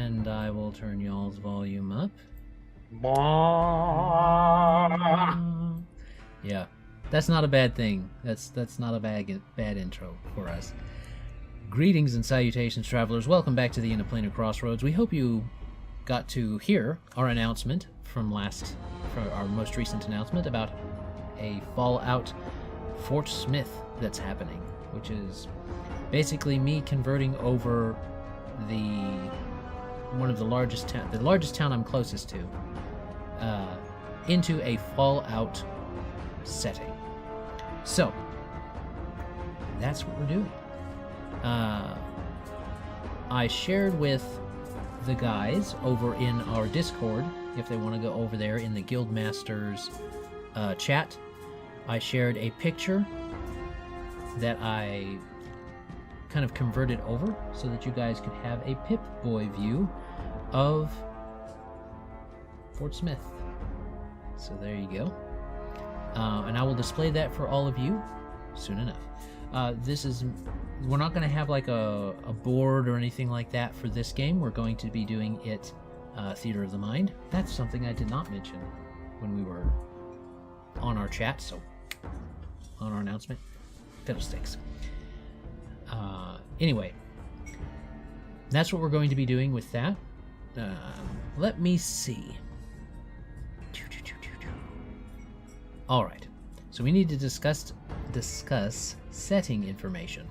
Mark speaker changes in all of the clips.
Speaker 1: And I will turn y'all's volume up. Yeah, that's not a bad thing. That's not a bad intro for us. Greetings and salutations, travelers. Welcome back to the End of Planar Crossroads. We hope you got to hear our announcement from our most recent announcement about a Fallout Fort Smith that's happening, which is basically me converting over the largest town I'm closest to, into a Fallout setting. So that's what we're doing. I shared with the guys over in our Discord, if they want to go over there in the Guildmaster's chat. I shared a picture that I kind of converted over so that you guys could have a Pip-Boy view of Fort Smith. So there you go. And I will display that for all of you soon enough. We're not going to have like a board or anything like that for this game. We're going to be doing it Theater of the Mind. That's something I did not mention when we were on our chat, so on our announcement. Fiddlesticks. Anyway, that's what we're going to be doing with that. Let me see. All right, so we need to discuss setting information.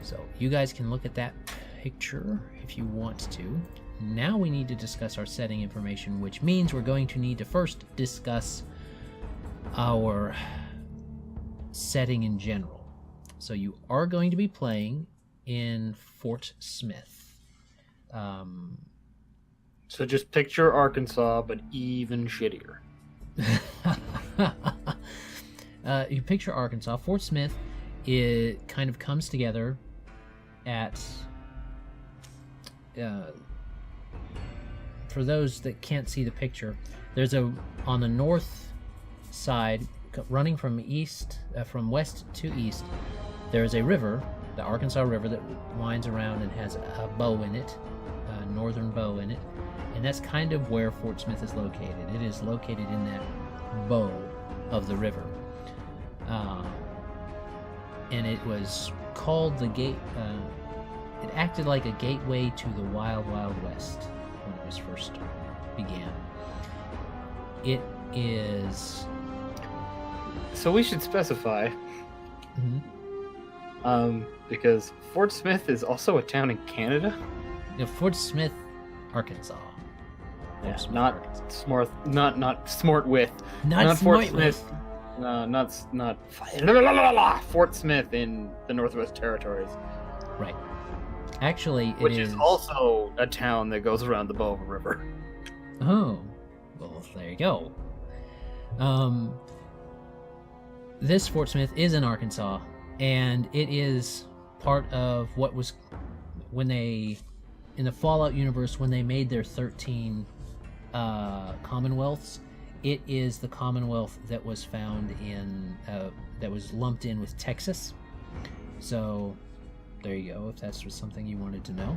Speaker 1: So you guys can look at that picture if you want to. Now we need to discuss our setting information, which means we're going to need to first discuss our setting in general. So you are going to be playing in Fort Smith.
Speaker 2: So just picture Arkansas, but even shittier.
Speaker 1: You picture Arkansas. Fort Smith, it kind of comes together at... for those that can't see the picture, there's on the north side, running from west to east, there's a river, the Arkansas River, that winds around and has a bow in it, a northern bow in it, and that's kind of where Fort Smith is located. It is located in that bow of the river, and it was called the gate. It acted like a gateway to the Wild Wild West when it was first began. It is.
Speaker 2: So we should specify, because Fort Smith is also a town in Canada.
Speaker 1: Yeah, Fort Smith, Arkansas.
Speaker 2: Yeah,
Speaker 1: Smith,
Speaker 2: not
Speaker 1: Arkansas.
Speaker 2: smart, not smart with,
Speaker 1: not
Speaker 2: Fort
Speaker 1: smart
Speaker 2: Smith. No, not Fort Smith in the Northwest Territories.
Speaker 1: Right. Actually,
Speaker 2: which is also a town that goes around the Bow River.
Speaker 1: Oh, well, there you go. This Fort Smith is in Arkansas, and it is part of what was in the Fallout universe, when they made their 13 Commonwealths. It is the Commonwealth that was found in, that was lumped in with Texas. So there you go, if that's just something you wanted to know.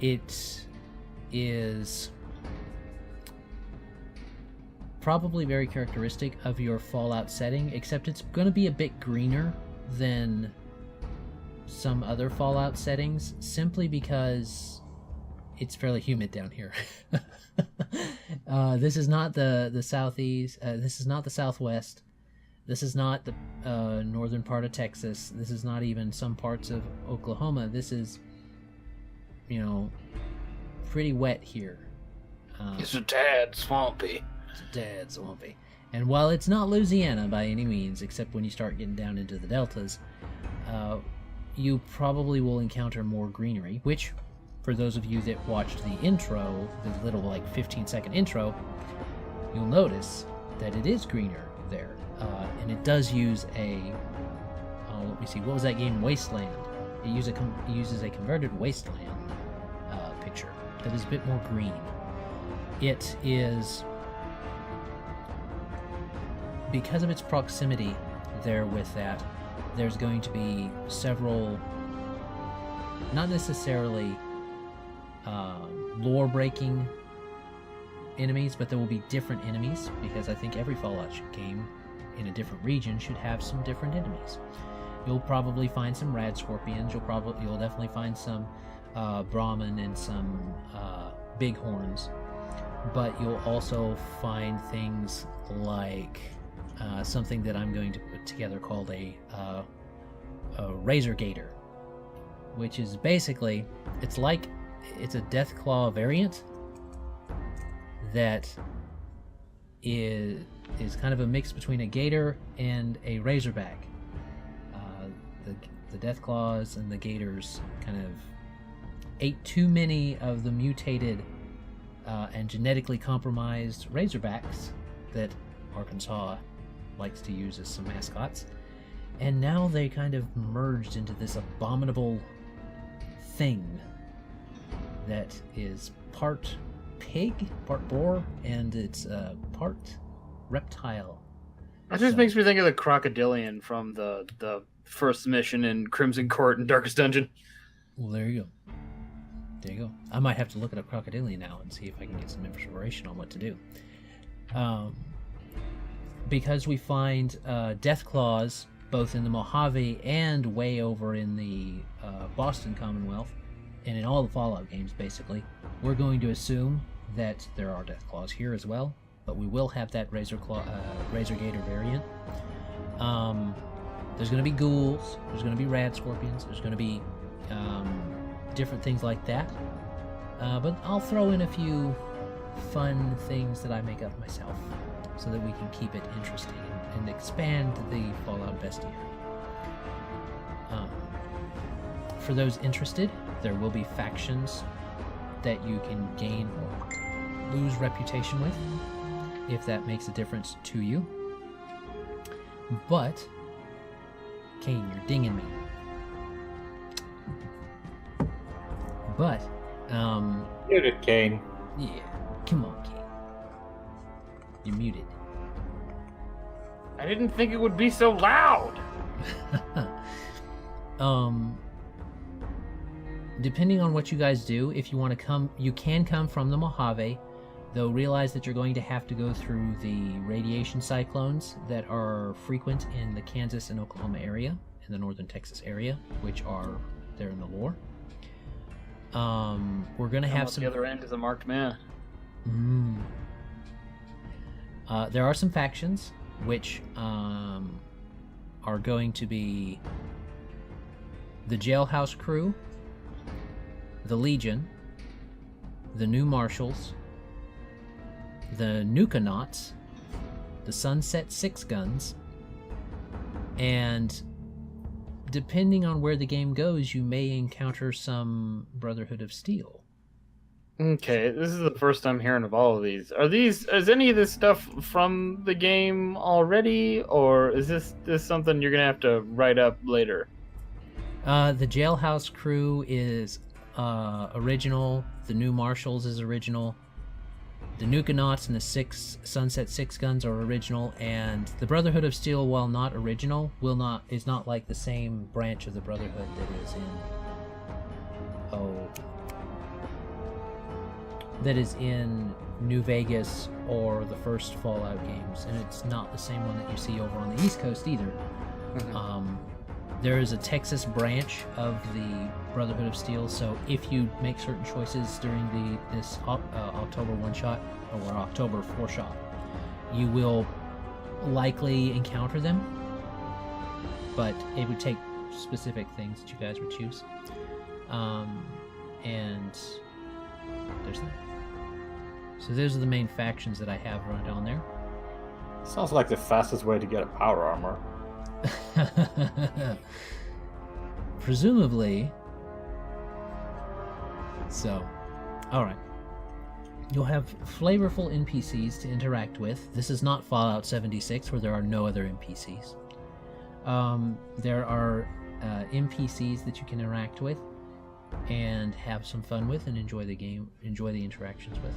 Speaker 1: It is probably very characteristic of your Fallout setting, except it's going to be a bit greener than some other Fallout settings, simply because it's fairly humid down here. This is not the southeast. This is not the southwest. This is not the northern part of Texas. This is not even some parts of Oklahoma. This is, pretty wet here.
Speaker 2: It's a tad swampy.
Speaker 1: And while it's not Louisiana by any means, except when you start getting down into the deltas, you probably will encounter more greenery, which, for those of you that watched the intro, the little 15-second intro, you'll notice that it is greener there. And it does use let me see, what was that game? Wasteland. It uses a converted Wasteland picture that is a bit more green. It is, because of its proximity there with that, there's going to be several, not necessarily lore-breaking enemies, but there will be different enemies, because I think every Fallout game in a different region should have some different enemies. You'll probably find some rad scorpions. You'll definitely find some Brahmin and some bighorns, but you'll also find things like something that I'm going to put together called a Razor Gator, which is basically it's a Deathclaw variant that is kind of a mix between a gator and a razorback. The Deathclaws and the gators kind of ate too many of the mutated and genetically compromised razorbacks that Arkansas likes to use as some mascots, and now they kind of merged into this abominable thing that is part pig, part boar, and it's part reptile.
Speaker 2: That just makes me think of the crocodilian from the first mission in Crimson Court and Darkest Dungeon.
Speaker 1: Well, there you go. There you go. I might have to look at a crocodilian now and see if I can get some inspiration on what to do. Because we find Deathclaws both in the Mojave and way over in the Boston Commonwealth, and in all the Fallout games, basically, we're going to assume that there are Deathclaws here as well, but we will have that Razor Gator variant. There's going to be ghouls, there's going to be rad scorpions, there's going to be different things like that. But I'll throw in a few fun things that I make up myself so that we can keep it interesting and expand the Fallout bestiary. For those interested, there will be factions that you can gain or lose reputation with, if that makes a difference to you. But, Kane, you're dinging me. But,
Speaker 3: Muted, Kane.
Speaker 1: yeah, come on, Kane. You're muted.
Speaker 2: I didn't think it would be so loud.
Speaker 1: Depending on what you guys do, if you want to come, you can come from the Mojave, though realize that you're going to have to go through the radiation cyclones that are frequent in the Kansas and Oklahoma area, in the northern Texas area, which are there in the lore. We're going to have some...
Speaker 2: The other end is a marked man.
Speaker 1: There are some factions, which are going to be the Jailhouse Crew, the Legion, the New Marshals, the Nukanauts, the Sunset Six Guns, and depending on where the game goes, you may encounter some Brotherhood of Steel.
Speaker 2: Okay, this is the first time hearing of all of these. Is any of this stuff from the game already, or is this something you're gonna have to write up later?
Speaker 1: The Jailhouse Crew is original. The New Marshals is original. The Nukanauts and the Sunset Six Guns are original, and the Brotherhood of Steel, while not original, is not like the same branch of the Brotherhood that is in New Vegas or the first Fallout games, and it's not the same one that you see over on the East Coast either.
Speaker 2: Mm-hmm.
Speaker 1: There is a Texas branch of the Brotherhood of Steel, so if you make certain choices during this October 1-shot or October 4-shot, you will likely encounter them, but it would take specific things that you guys would choose. And there's that. So those are the main factions that I have run down there.
Speaker 3: Sounds like the fastest way to get a power armor.
Speaker 1: Presumably. So, alright. You'll have flavorful NPCs to interact with. This is not Fallout 76, where there are no other NPCs. There are NPCs that you can interact with and have some fun with and enjoy the game, enjoy the interactions with.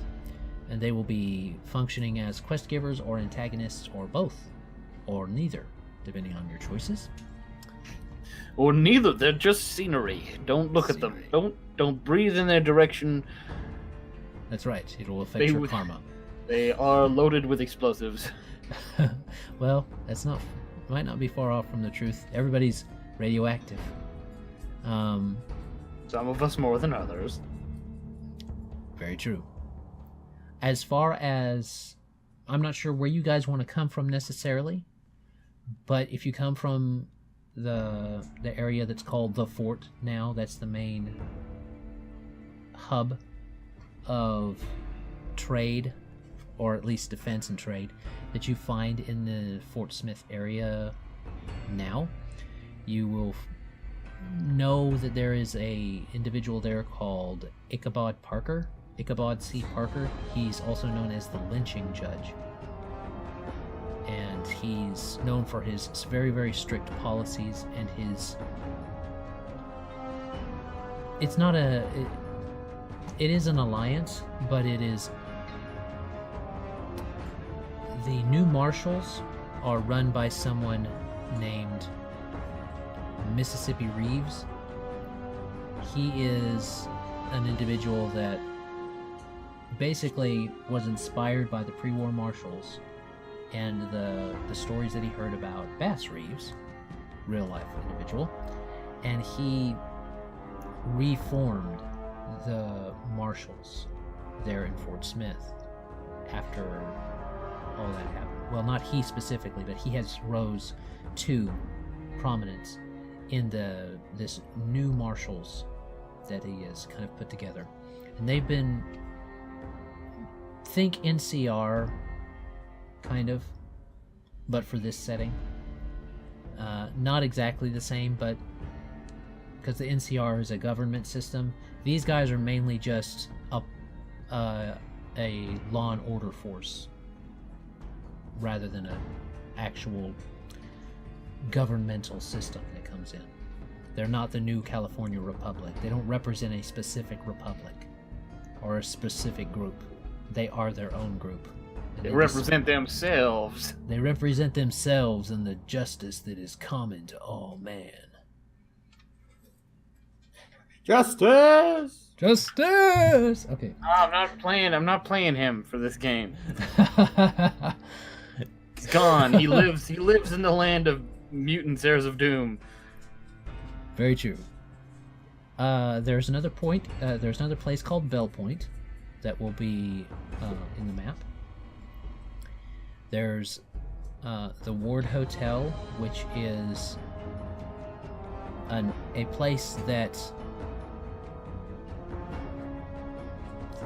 Speaker 1: And they will be functioning as quest givers or antagonists or both, or neither, depending on your choices.
Speaker 2: Or neither. They're just scenery. Don't look at them. Don't breathe in their direction.
Speaker 1: That's right. It'll affect your karma.
Speaker 2: They are loaded with explosives.
Speaker 1: Well, might not be far off from the truth. Everybody's radioactive.
Speaker 2: Some of us more than others.
Speaker 1: Very true. As far as, I'm not sure where you guys want to come from necessarily, but if you come from the area that's called the Fort now, that's the main hub of trade, or at least defense and trade, that you find in the Fort Smith area now. You will know that there is a individual there called Ichabod C. Parker. He's also known as the lynching judge. And he's known for his very, very strict policies and his... It's not a... It is an alliance, but it is... The new marshals are run by someone named Mississippi Reeves. He is an individual that basically was inspired by the pre-war marshals and the stories that he heard about Bass Reeves, real life individual, and he reformed the marshals there in Fort Smith after all that happened. Well, not he specifically, but he has rose to prominence in this new marshals that he has kind of put together. And they've been, think NCR kind of, but for this setting. Not exactly the same, but because the NCR is a government system, these guys are mainly just a law and order force rather than an actual governmental system that comes in. They're not the new California Republic. They don't represent a specific republic or a specific group. They are their own group.
Speaker 2: They represent themselves.
Speaker 1: They represent themselves and the justice that is common to all man.
Speaker 3: Justice!
Speaker 1: Justice! Okay.
Speaker 2: I'm not playing him for this game. He's gone. He lives in the land of mutants, heirs of doom.
Speaker 1: Very true. There's another point. There's another place called Bell Point that will be in the map. There's the Ward Hotel, which is a place that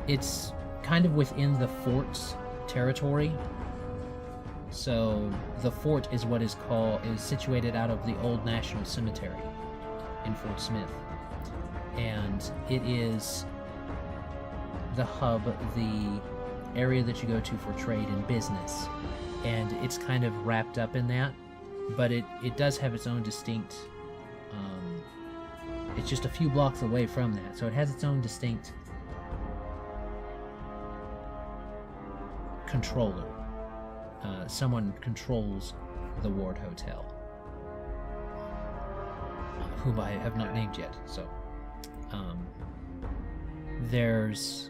Speaker 1: it's kind of within the fort's territory. So the fort is what is situated out of the old National Cemetery in Fort Smith, and it is the hub, the area that you go to for trade and business, and it's kind of wrapped up in that, but it does have its own distinct, it's just a few blocks away from that, so it has its own distinct controller. Someone controls the Ward Hotel, whom I have not named yet. So there's,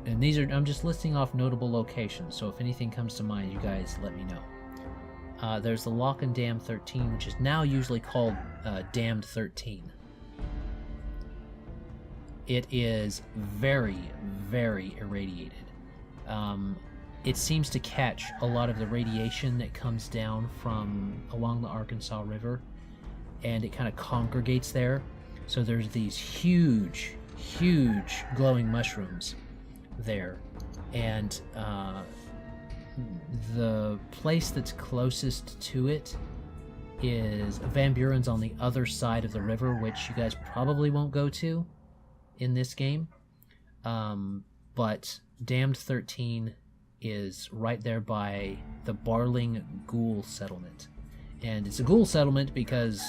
Speaker 1: and these are, I'm just listing off notable locations, so if anything comes to mind, you guys let me know. There's the Lock and Dam 13, which is now usually called Damned 13. It is very, very irradiated. It seems to catch a lot of the radiation that comes down from along the Arkansas River, and it kind of congregates there. So there's these huge, huge glowing mushrooms there, and the place that's closest to it is Van Buren's on the other side of the river, which you guys probably won't go to in this game, but Damned 13 is right there by the Barling Ghoul Settlement. And it's a ghoul settlement because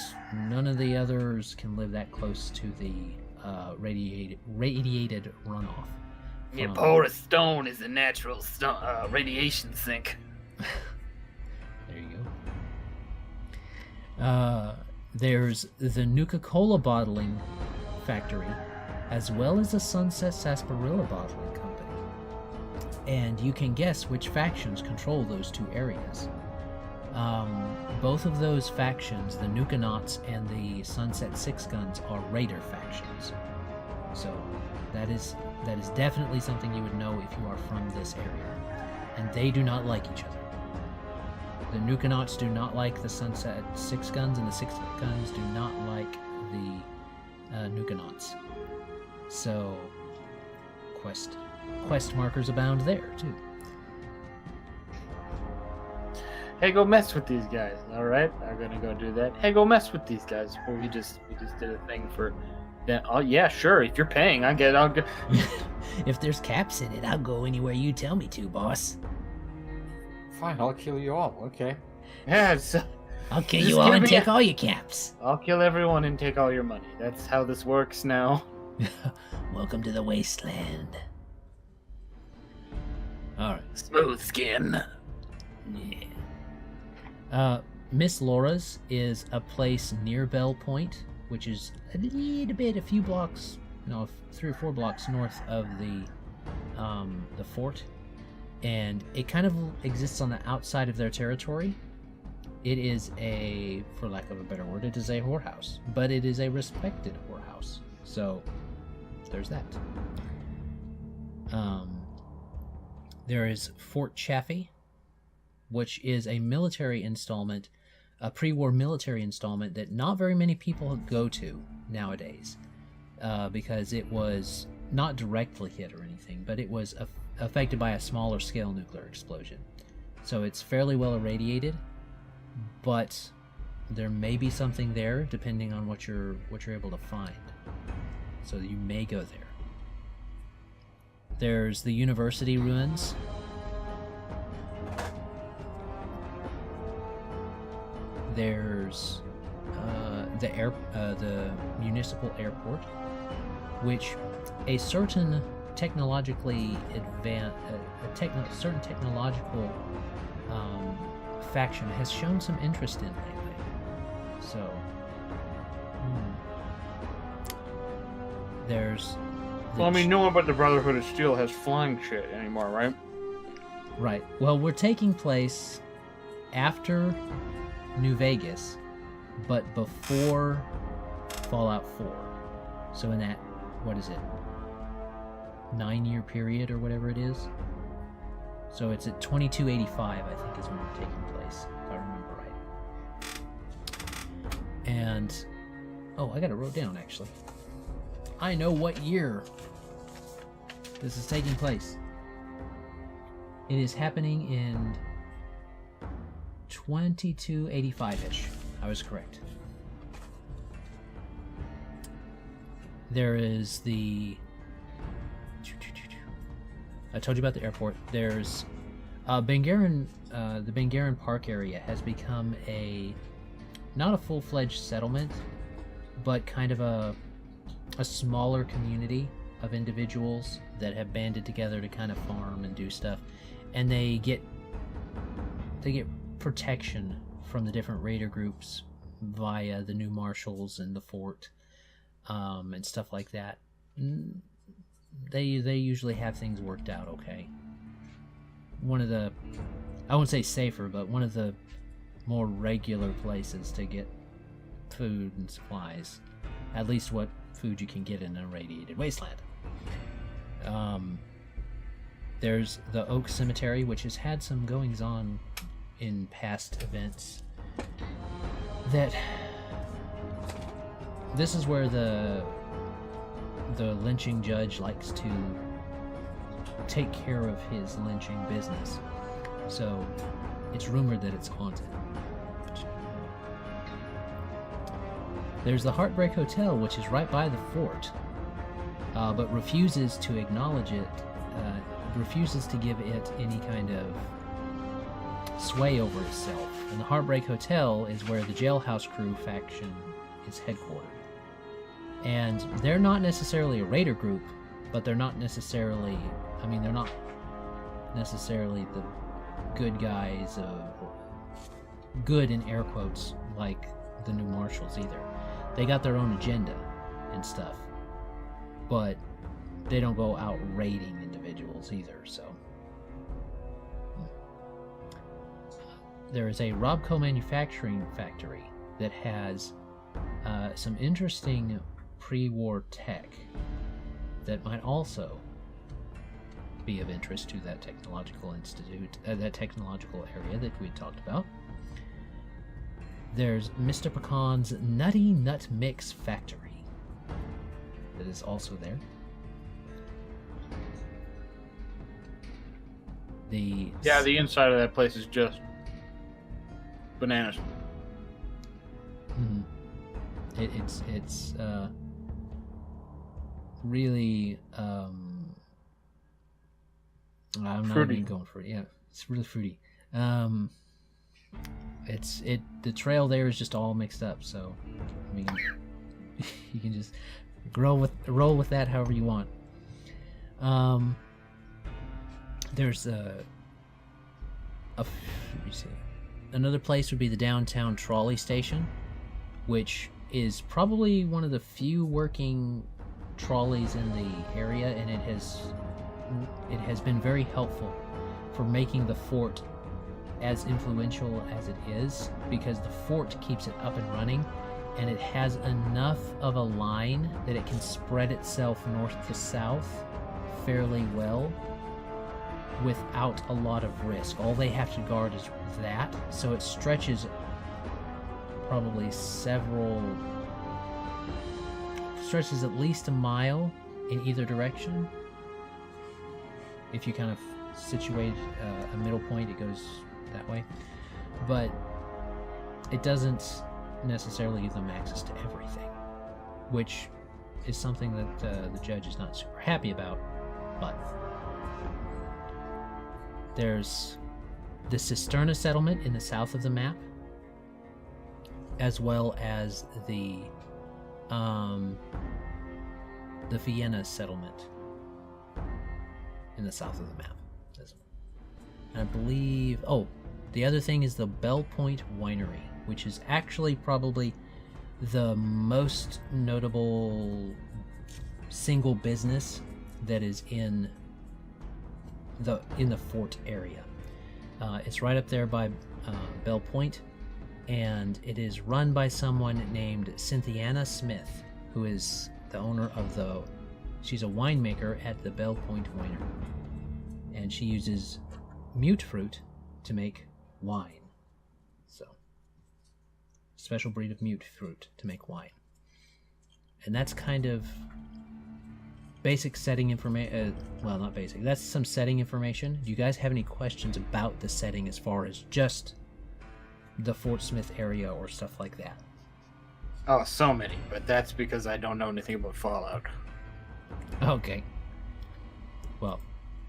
Speaker 1: none of the others can live that close to the radiated runoff.
Speaker 2: You pour a stone is a natural radiation sink.
Speaker 1: There you go. There's the Nuka-Cola bottling factory, as well as the Sunset Sarsaparilla bottling company. And you can guess which factions control those two areas. Both of those factions, the Nukanauts and the Sunset Six Guns, are Raider factions. So that is definitely something you would know if you are from this area. And they do not like each other. The Nukanauts do not like the Sunset Six Guns, and the Six Guns do not like the Nukanauts. So quest markers abound there too.
Speaker 2: Hey, go mess with these guys. All right, I'm gonna go do that. Hey, go mess with these guys. Well, we just did a thing for that. Oh yeah, sure. If you're paying, I'll go.
Speaker 1: If there's caps in it, I'll go anywhere you tell me to, boss.
Speaker 3: Fine, I'll kill you all. Okay.
Speaker 2: Yeah,
Speaker 1: I'll kill
Speaker 2: Just
Speaker 1: you all
Speaker 2: give
Speaker 1: and
Speaker 2: me
Speaker 1: take all your caps.
Speaker 2: I'll kill everyone and take all your money. That's how this works now.
Speaker 1: Welcome to the wasteland. Alright.
Speaker 2: Smooth skin.
Speaker 1: Yeah. Miss Laura's is a place near Bell Point, which is a little bit, 3 or 4 blocks north of the fort. And it kind of exists on the outside of their territory. It is for lack of a better word, it is a whorehouse. But it is a respected whorehouse. So, there's that. There is Fort Chaffee, which is a military installment, a pre-war military installment that not very many people go to nowadays. Because it was not directly hit or anything, but it was affected by a smaller scale nuclear explosion. So it's fairly well irradiated, but there may be something there depending on what you're able to find. So you may go there. There's the university ruins. There's the municipal airport, which a certain technologically certain technological faction has shown some interest in lately. So, there's.
Speaker 2: Well, I mean, no one but the Brotherhood of Steel has flying shit anymore, right?
Speaker 1: Right. Well, we're taking place after New Vegas, but before Fallout 4. So in that, 9-year period or whatever it is. So it's at 2285, I think, is when we're taking place, if I remember right. And I got it wrote down actually. I know what year this is taking place. It is happening in 2285-ish. I was correct. There is the... I told you about the airport. There's Bangaran. The Bangaran Park area has become not a full-fledged settlement, but kind of a smaller community of individuals that have banded together to kind of farm and do stuff, and they get protection from the different raider groups via the new marshals and the fort, and stuff like that. They usually have things worked out okay. One of the, I won't say safer, but one of the more regular places to get food and supplies. At least what food you can get in an irradiated wasteland. There's the Oak Cemetery, which has had some goings on in past events. This is where the lynching judge likes to take care of his lynching business. So it's rumored that it's haunted. There's the Heartbreak Hotel, which is right by the fort, but refuses to acknowledge it, refuses to give it any kind of sway over itself. And the Heartbreak Hotel is where the Jailhouse Crew faction is headquartered. And they're not necessarily a raider group, but they're not necessarily, they're not necessarily the good guys, good in air quotes, like the new marshals either. They got their own agenda and stuff, but they don't go out raiding individuals either. So there is a Robco manufacturing factory that has some interesting pre-war tech that might also be of interest to that technological institute, that technological area that we talked about. There's Mr. Pecan's Nutty Nut Mix Factory that is also there. The
Speaker 2: inside of that place is just bananas.
Speaker 1: It's really I'm not even going for it. Yeah, it's really fruity. The trail there is just all mixed up. So I mean, you can just roll with that however you want. There's let me see. Another place would be the downtown trolley station, which is probably one of the few working trolleys in the area, and it has been very helpful for making the fort as influential as it is, because the fort keeps it up and running, and it has enough of a line that it can spread itself north to south fairly well without a lot of risk. All they have to guard is that, so it stretches probably stretches at least a mile in either direction. If you kind of situate a middle point, it goes that way, but it doesn't necessarily give them access to everything, which is something that the judge is not super happy about. But there's the Cisterna settlement in the south of the map, as well as the Vienna settlement in the south of the map. And I believe, the other thing is the Bell Point Winery, which is actually probably the most notable single business that is in the fort area. It's right up there by Bell Point, and it is run by someone named Cynthiana Smith, who is the owner of she's a winemaker at the Bell Point Winery, and she uses mute fruit to make wine. So, special breed of mute fruit to make wine. And that's kind of basic setting information. Well, not basic. That's some setting information. Do you guys have any questions about the setting as far as just the Fort Smith area or stuff like that?
Speaker 2: Oh, so many, but that's because I don't know anything about Fallout.
Speaker 1: Okay. Well,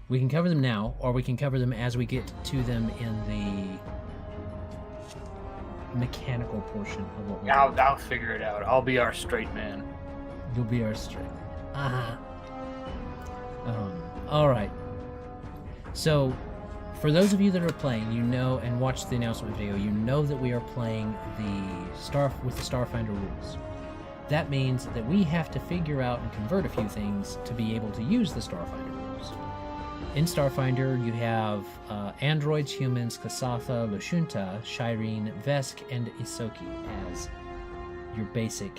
Speaker 1: we can cover them now, or we can cover them as we get to them in the mechanical portion of what we're doing.
Speaker 2: I'll figure it out. I'll be our straight man.
Speaker 1: You'll be our straight. Alright. So, for those of you that are playing, you know, and watched the announcement video, you know that we are playing with the Starfinder rules. That means that we have to figure out and convert a few things to be able to use the Starfinder rules. In Starfinder, you have androids, humans, Kasatha, Lashunta, Shireen, Vesk, and Isoki as your basic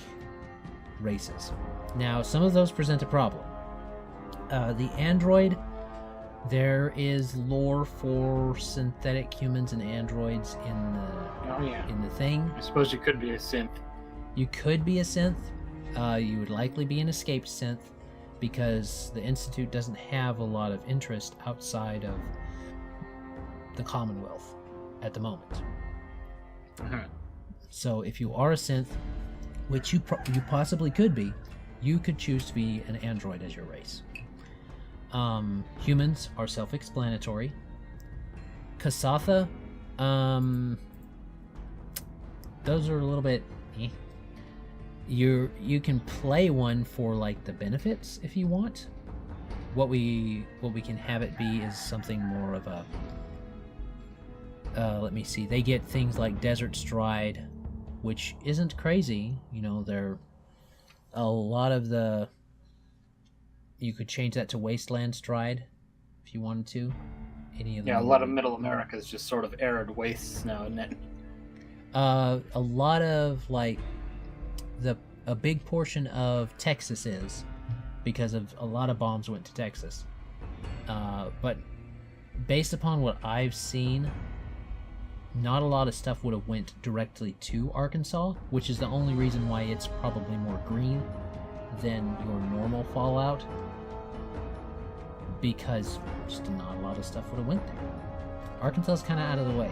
Speaker 1: races. Now, some of those present a problem. The android, there is lore for synthetic humans and androids in the thing.
Speaker 2: I suppose you could be a synth.
Speaker 1: You could be a synth. You would likely be an escaped synth, because the Institute doesn't have a lot of interest outside of the Commonwealth at the moment. So if you are a synth, which you possibly could be, you could choose to be an android as your race. Humans are self-explanatory. Kasatha, those are a little bit you can play one for like the benefits if you want. What we can have it be is something more of a let me see, they get things like Desert Stride, which isn't crazy. You know, there a lot of the. You could change that to Wasteland Stride if you wanted to. Any of them.
Speaker 2: Yeah, a lot of Middle America is just sort of arid wastes now, isn't it?
Speaker 1: A lot of like a big portion of Texas is because of a lot of bombs went to Texas. But based upon what I've seen, not a lot of stuff would have went directly to Arkansas, which is the only reason why it's probably more green than your normal Fallout, because just not a lot of stuff would have went there. Arkansas is kind of out of the way,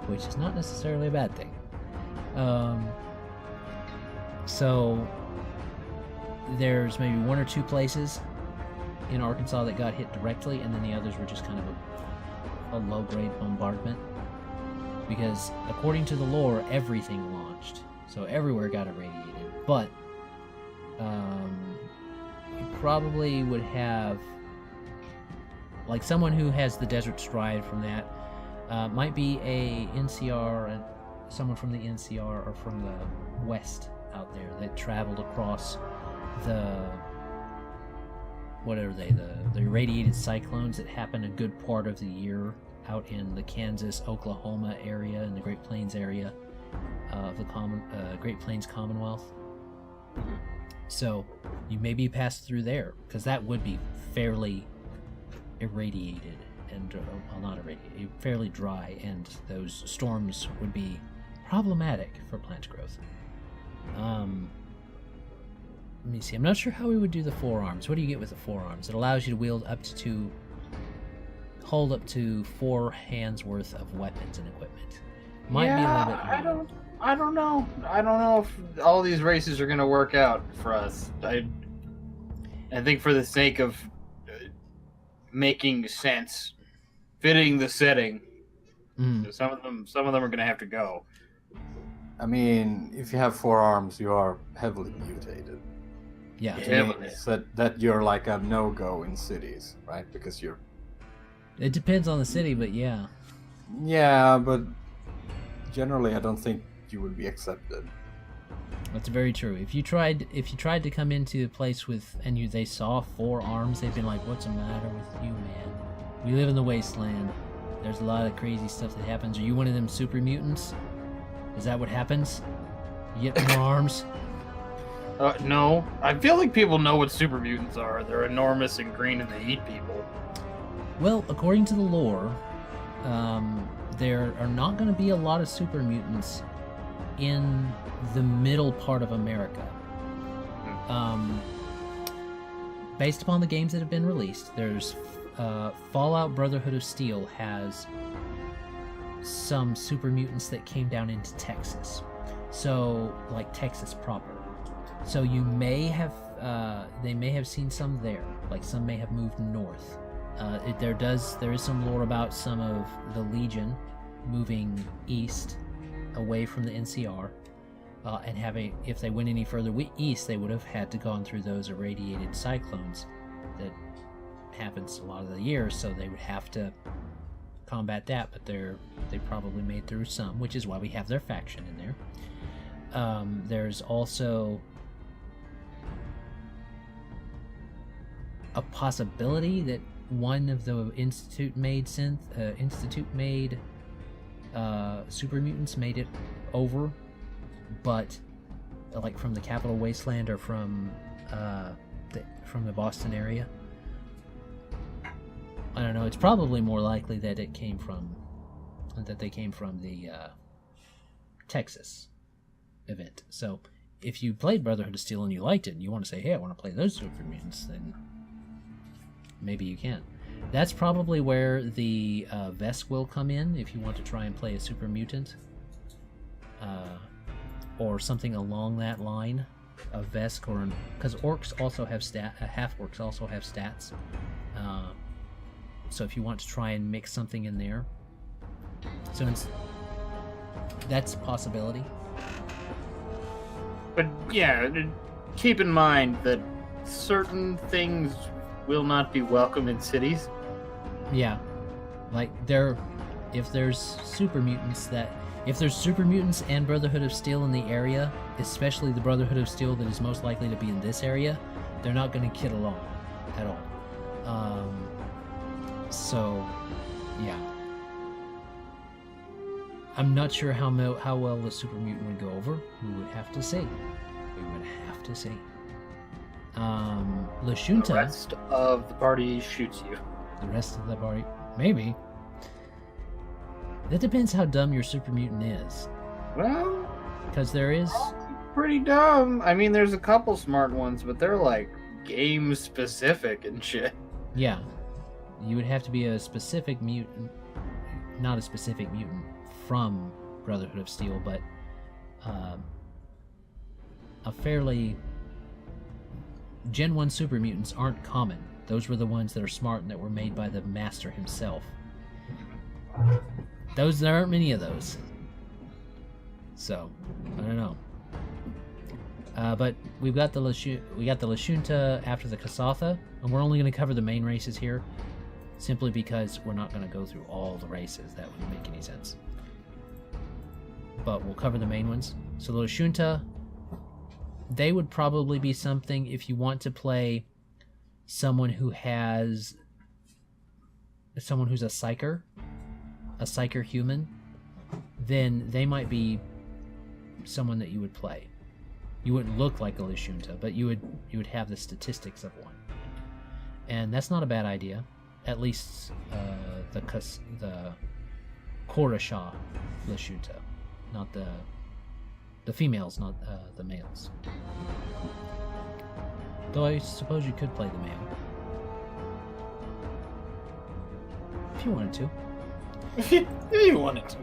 Speaker 1: which is not necessarily a bad thing. So there's maybe one or two places in Arkansas that got hit directly, and then the others were just kind of a low-grade bombardment. Because according to the lore, everything launched, so everywhere got irradiated. But you probably would have, like, someone who has the Desert Stride from that might be a NCR, someone from the NCR or from the West out there that traveled across the irradiated cyclones that happen a good part of the year out in the Kansas, Oklahoma area and the Great Plains area of the Great Plains Commonwealth. So you maybe passed through there, because that would be fairly irradiated and not irradiated, fairly dry, and those storms would be problematic for plant growth. Let me see. I'm not sure how we would do the forearms. What do you get with the forearms? It allows you to wield hold up to 4 hands worth of weapons and equipment. Might be a little bit more.
Speaker 2: I don't know. I don't know if all these races are going to work out for us. I think for the sake of making sense, fitting the setting, some of them are going to have to go.
Speaker 3: I mean, if you have 4 arms, you are heavily mutated.
Speaker 1: Yeah.
Speaker 3: That you're like a no-go in cities, right? Because you're...
Speaker 1: It depends on the city, but yeah.
Speaker 3: Yeah, but generally I don't think you would be accepted.
Speaker 1: That's very true. If you tried to come into a place with they saw 4 arms, they'd been like, "What's the matter with you, man? We live in the wasteland. There's a lot of crazy stuff that happens. Are you one of them super mutants? Is that what happens? You get more arms?"
Speaker 2: No. I feel like people know what super mutants are. They're enormous and green and they eat people.
Speaker 1: Well, according to the lore, there are not going to be a lot of super mutants in the middle part of America. Based upon the games that have been released, there's Fallout Brotherhood of Steel has some super mutants that came down into Texas. So, like Texas proper. So you may have, they may have seen some there. Like some may have moved north. There is some lore about some of the Legion moving east, away from the NCR, and if they went any further east, they would have had to gone through those irradiated cyclones that happens a lot of the year, so they would have to combat that, but they probably made through some, which is why we have their faction in there. There's also a possibility that one of the Institute-made super mutants made it over, but like from the Capital Wasteland or from the Boston area. I don't know. It's probably more likely that they came from the Texas event. So if you played Brotherhood of Steel and you liked it and you want to say, "Hey, I want to play those super mutants," then maybe you can. That's probably where the Vesk will come in if you want to try and play a super mutant, or something along that line of Vesk, or because orcs also have half orcs also have stats. So if you want to try and mix something in there, so that's a possibility.
Speaker 2: But yeah, keep in mind that certain things will not be welcome in cities.
Speaker 1: Yeah, like if there's super mutants that If there's super mutants and Brotherhood of Steel in the area, especially the Brotherhood of Steel that is most likely to be in this area, they're not going to get along at all. So, yeah. I'm not sure how well the super mutant would go over. We would have to see. Lashunta.
Speaker 2: The rest of the party shoots you.
Speaker 1: The rest of the party, maybe. That depends how dumb your super mutant is.
Speaker 2: Well,
Speaker 1: Because there is.
Speaker 2: pretty dumb. I mean, there's a couple smart ones, but they're like game specific and shit.
Speaker 1: Yeah. You would have to be a specific mutant. Not a specific mutant from Brotherhood of Steel, but a fairly. Gen 1 super mutants aren't common. Those were the ones that are smart and that were made by the master himself. There aren't many of those. So, I don't know. But we got the Lashunta after the Kasatha, and we're only going to cover the main races here, simply because we're not going to go through all the races. That wouldn't make any sense. But we'll cover the main ones. So the Lashunta, they would probably be something if you want to play someone who's a psyker human, then they might be someone that you would play. You wouldn't look like a Lashunta, but you would have the statistics of one, and that's not a bad idea. At least the Korasha Lashunta, not the females, not the males. Though I suppose you could play the male if you wanted to.
Speaker 2: If you wanted to.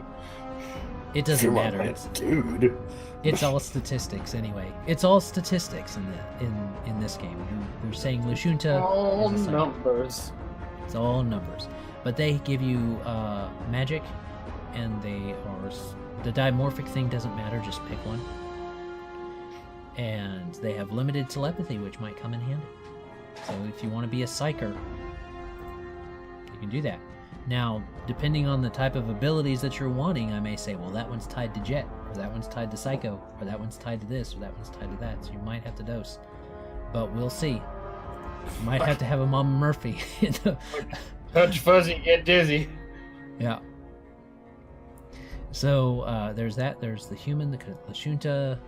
Speaker 1: It doesn't matter.
Speaker 3: Dude.
Speaker 1: It's all statistics anyway. It's all statistics in this game. You're saying Lashunta.
Speaker 2: All
Speaker 1: is a psyker.
Speaker 2: numbers.
Speaker 1: It's all numbers, but they give you magic, and they are the dimorphic thing doesn't matter. Just pick one, and they have limited telepathy, which might come in handy. So if you want to be a psyker, you can do that. Now, depending on the type of abilities that you're wanting, I may say, well, that one's tied to Jet, or that one's tied to Psycho, or that one's tied to this, or that one's tied to that. So you might have to dose, but we'll see. You might have to have a Mama Murphy.
Speaker 2: Touch fuzzy, get dizzy.
Speaker 1: Yeah. So there's that. There's the human, the Lashunta.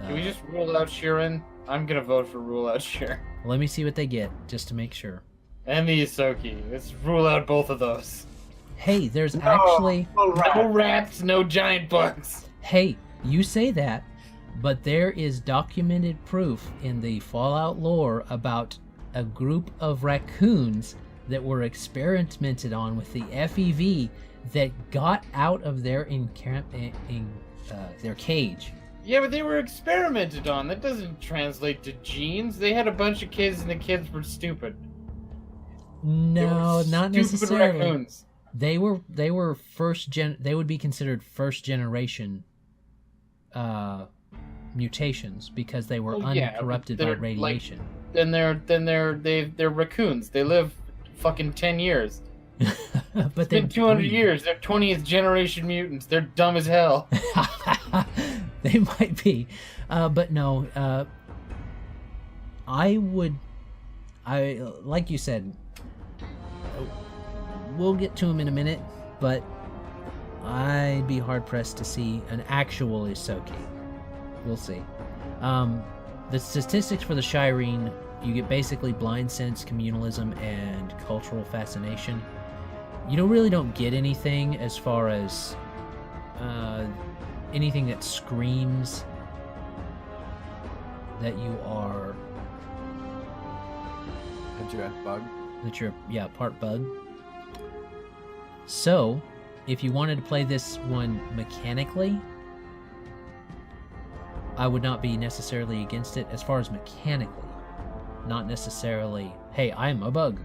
Speaker 2: Can we just rule out Sheeran? I'm gonna vote for rule out Sheeran.
Speaker 1: Let me see what they get, just to make sure.
Speaker 2: And the Isoki. Let's rule out both of those.
Speaker 1: Hey, there's actually...
Speaker 2: No rats, no giant bugs.
Speaker 1: Hey, you say that, but there is documented proof in the Fallout lore about a group of raccoons that were experimented on with the FEV that got out of their their cage.
Speaker 2: Yeah, but they were experimented on. That doesn't translate to genes. They had a bunch of kids and the kids were stupid.
Speaker 1: No, not
Speaker 2: Stupid
Speaker 1: necessarily.
Speaker 2: Raccoons.
Speaker 1: They were first gen. They would be considered first generation mutations because they were uncorrupted by radiation.
Speaker 2: They're raccoons. They live fucking 10 years.
Speaker 1: But
Speaker 2: It's been 200 years. They're 20th generation mutants. They're dumb as hell.
Speaker 1: They might be, but no. I like you said. We'll get to him in a minute, but I'd be hard pressed to see an actual Isoki. We'll see. The statistics for the Shireen, you get basically blind sense, communalism, and cultural fascination. You really don't get anything as far as anything that screams that you are that you're part bug. So, if you wanted to play this one mechanically, I would not be necessarily against it as far as mechanically. Not necessarily, hey, I'm a bug.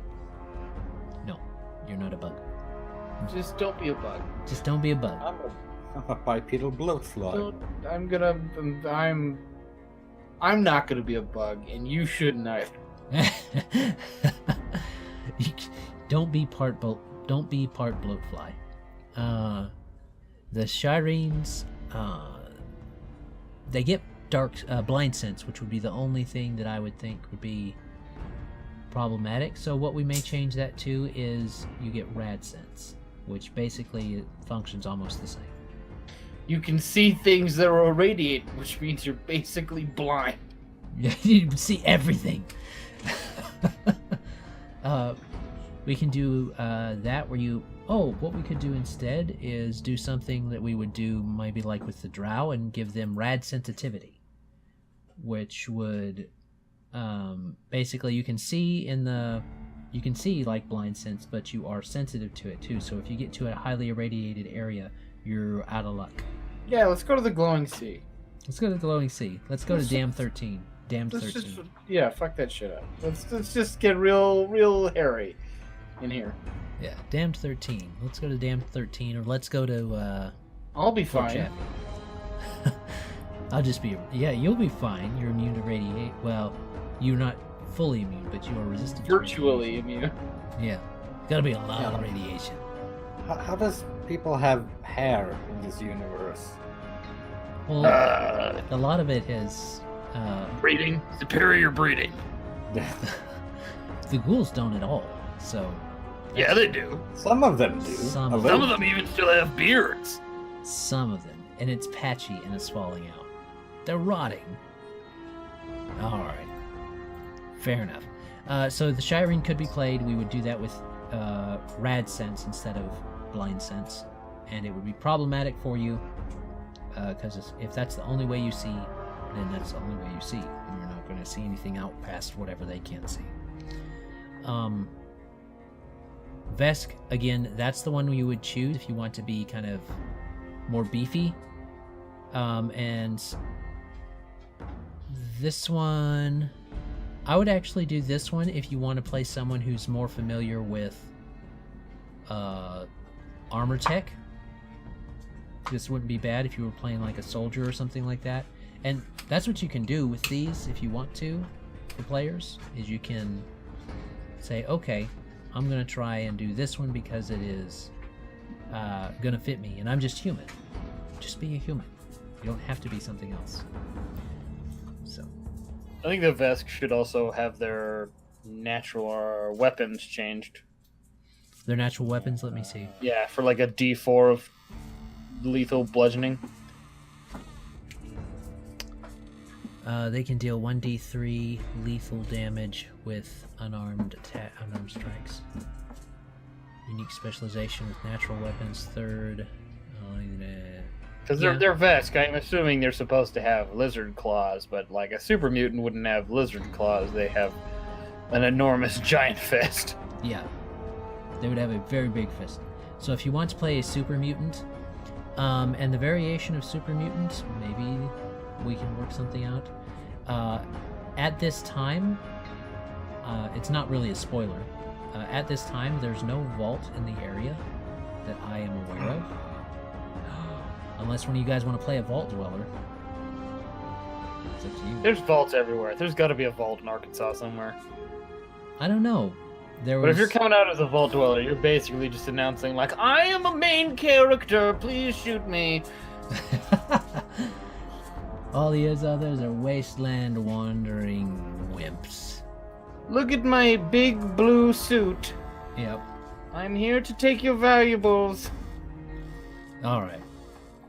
Speaker 1: No, you're not a bug.
Speaker 2: Just don't be a bug.
Speaker 1: Just don't be a bug.
Speaker 3: I'm a bipedal bloatfly.
Speaker 2: I'm not gonna be a bug, and you shouldn't either.
Speaker 1: Don't be part bloatfly. The Shireen's, they get blind sense, which would be the only thing that I would think would be problematic. So what we may change that to is you get rad sense, which basically functions almost the same.
Speaker 2: You can see things that are irradiated, which means you're basically blind.
Speaker 1: You can see everything. We can do that where you... Oh, what we could do instead is do something that we would do maybe like with the drow and give them rad sensitivity, which would basically you can see like blind sense, but you are sensitive to it too. So if you get to a highly irradiated area, you're out of luck.
Speaker 2: Yeah, let's go to the glowing sea.
Speaker 1: Let's go to the glowing sea. Let's go to Dam 13. Damned 13.
Speaker 2: Yeah, fuck that shit up. Let's just get real hairy in here.
Speaker 1: Yeah, Damned 13. Let's go to Damned 13, or let's go to
Speaker 2: I'll be
Speaker 1: Fort
Speaker 2: fine.
Speaker 1: Chappie. I'll just be... Yeah, you'll be fine. You're immune to radiate. Well, you're not fully immune, but you are resistant to
Speaker 2: Virtually immune.
Speaker 1: Yeah. Gotta be a lot of radiation.
Speaker 3: How does people have hair in this universe?
Speaker 1: Well, a lot of it is...
Speaker 2: breeding. Superior breeding.
Speaker 1: The ghouls don't at all, so...
Speaker 2: Yeah, they do.
Speaker 3: Some of them do.
Speaker 1: Some
Speaker 3: A
Speaker 1: of
Speaker 3: little.
Speaker 2: Some of them even still have beards.
Speaker 1: Some of them. And it's patchy and it's falling out. They're rotting. Alright. Fair enough. So the Shireen could be played. We would do that with rad sense instead of blind sense. And it would be problematic for you. Because if that's the only way you see, then that's the only way you see. And you're not going to see anything out past whatever they can see. Vesk, again, that's the one you would choose if you want to be kind of more beefy. And this one, I would actually do this one if you want to play someone who's more familiar with armor tech. This wouldn't be bad if you were playing like a soldier or something like that. And that's what you can do with these if you want to, for players, is you can say, okay, I'm going to try and do this one because it is going to fit me, and I'm just human. Just be a human. You don't have to be something else. So,
Speaker 2: I think the Vesk should also have their natural weapons changed.
Speaker 1: their natural weapons, let me see.
Speaker 2: Yeah, for like a D4 of lethal bludgeoning.
Speaker 1: They can deal 1d3 lethal damage with unarmed strikes. Unique specialization with natural weapons, third.
Speaker 2: Because they're Vesk, I'm assuming they're supposed to have lizard claws, but like a super mutant wouldn't have lizard claws. They have an enormous giant fist.
Speaker 1: Yeah. They would have a very big fist. So if you want to play a super mutant, and the variation of super mutant, maybe we can work something out. At this time, it's not really a spoiler. At this time, there's no vault in the area that I am aware of. Unless one of you guys want to play a vault dweller. It's up to you.
Speaker 2: There's vaults everywhere. There's got to be a vault in Arkansas somewhere.
Speaker 1: I don't know.
Speaker 2: But if you're coming out as a vault dweller, you're basically just announcing, like, I am a main character, please shoot me.
Speaker 1: All these others are wasteland wandering wimps.
Speaker 2: Look at my big blue suit.
Speaker 1: Yep.
Speaker 2: I'm here to take your valuables.
Speaker 1: Alright.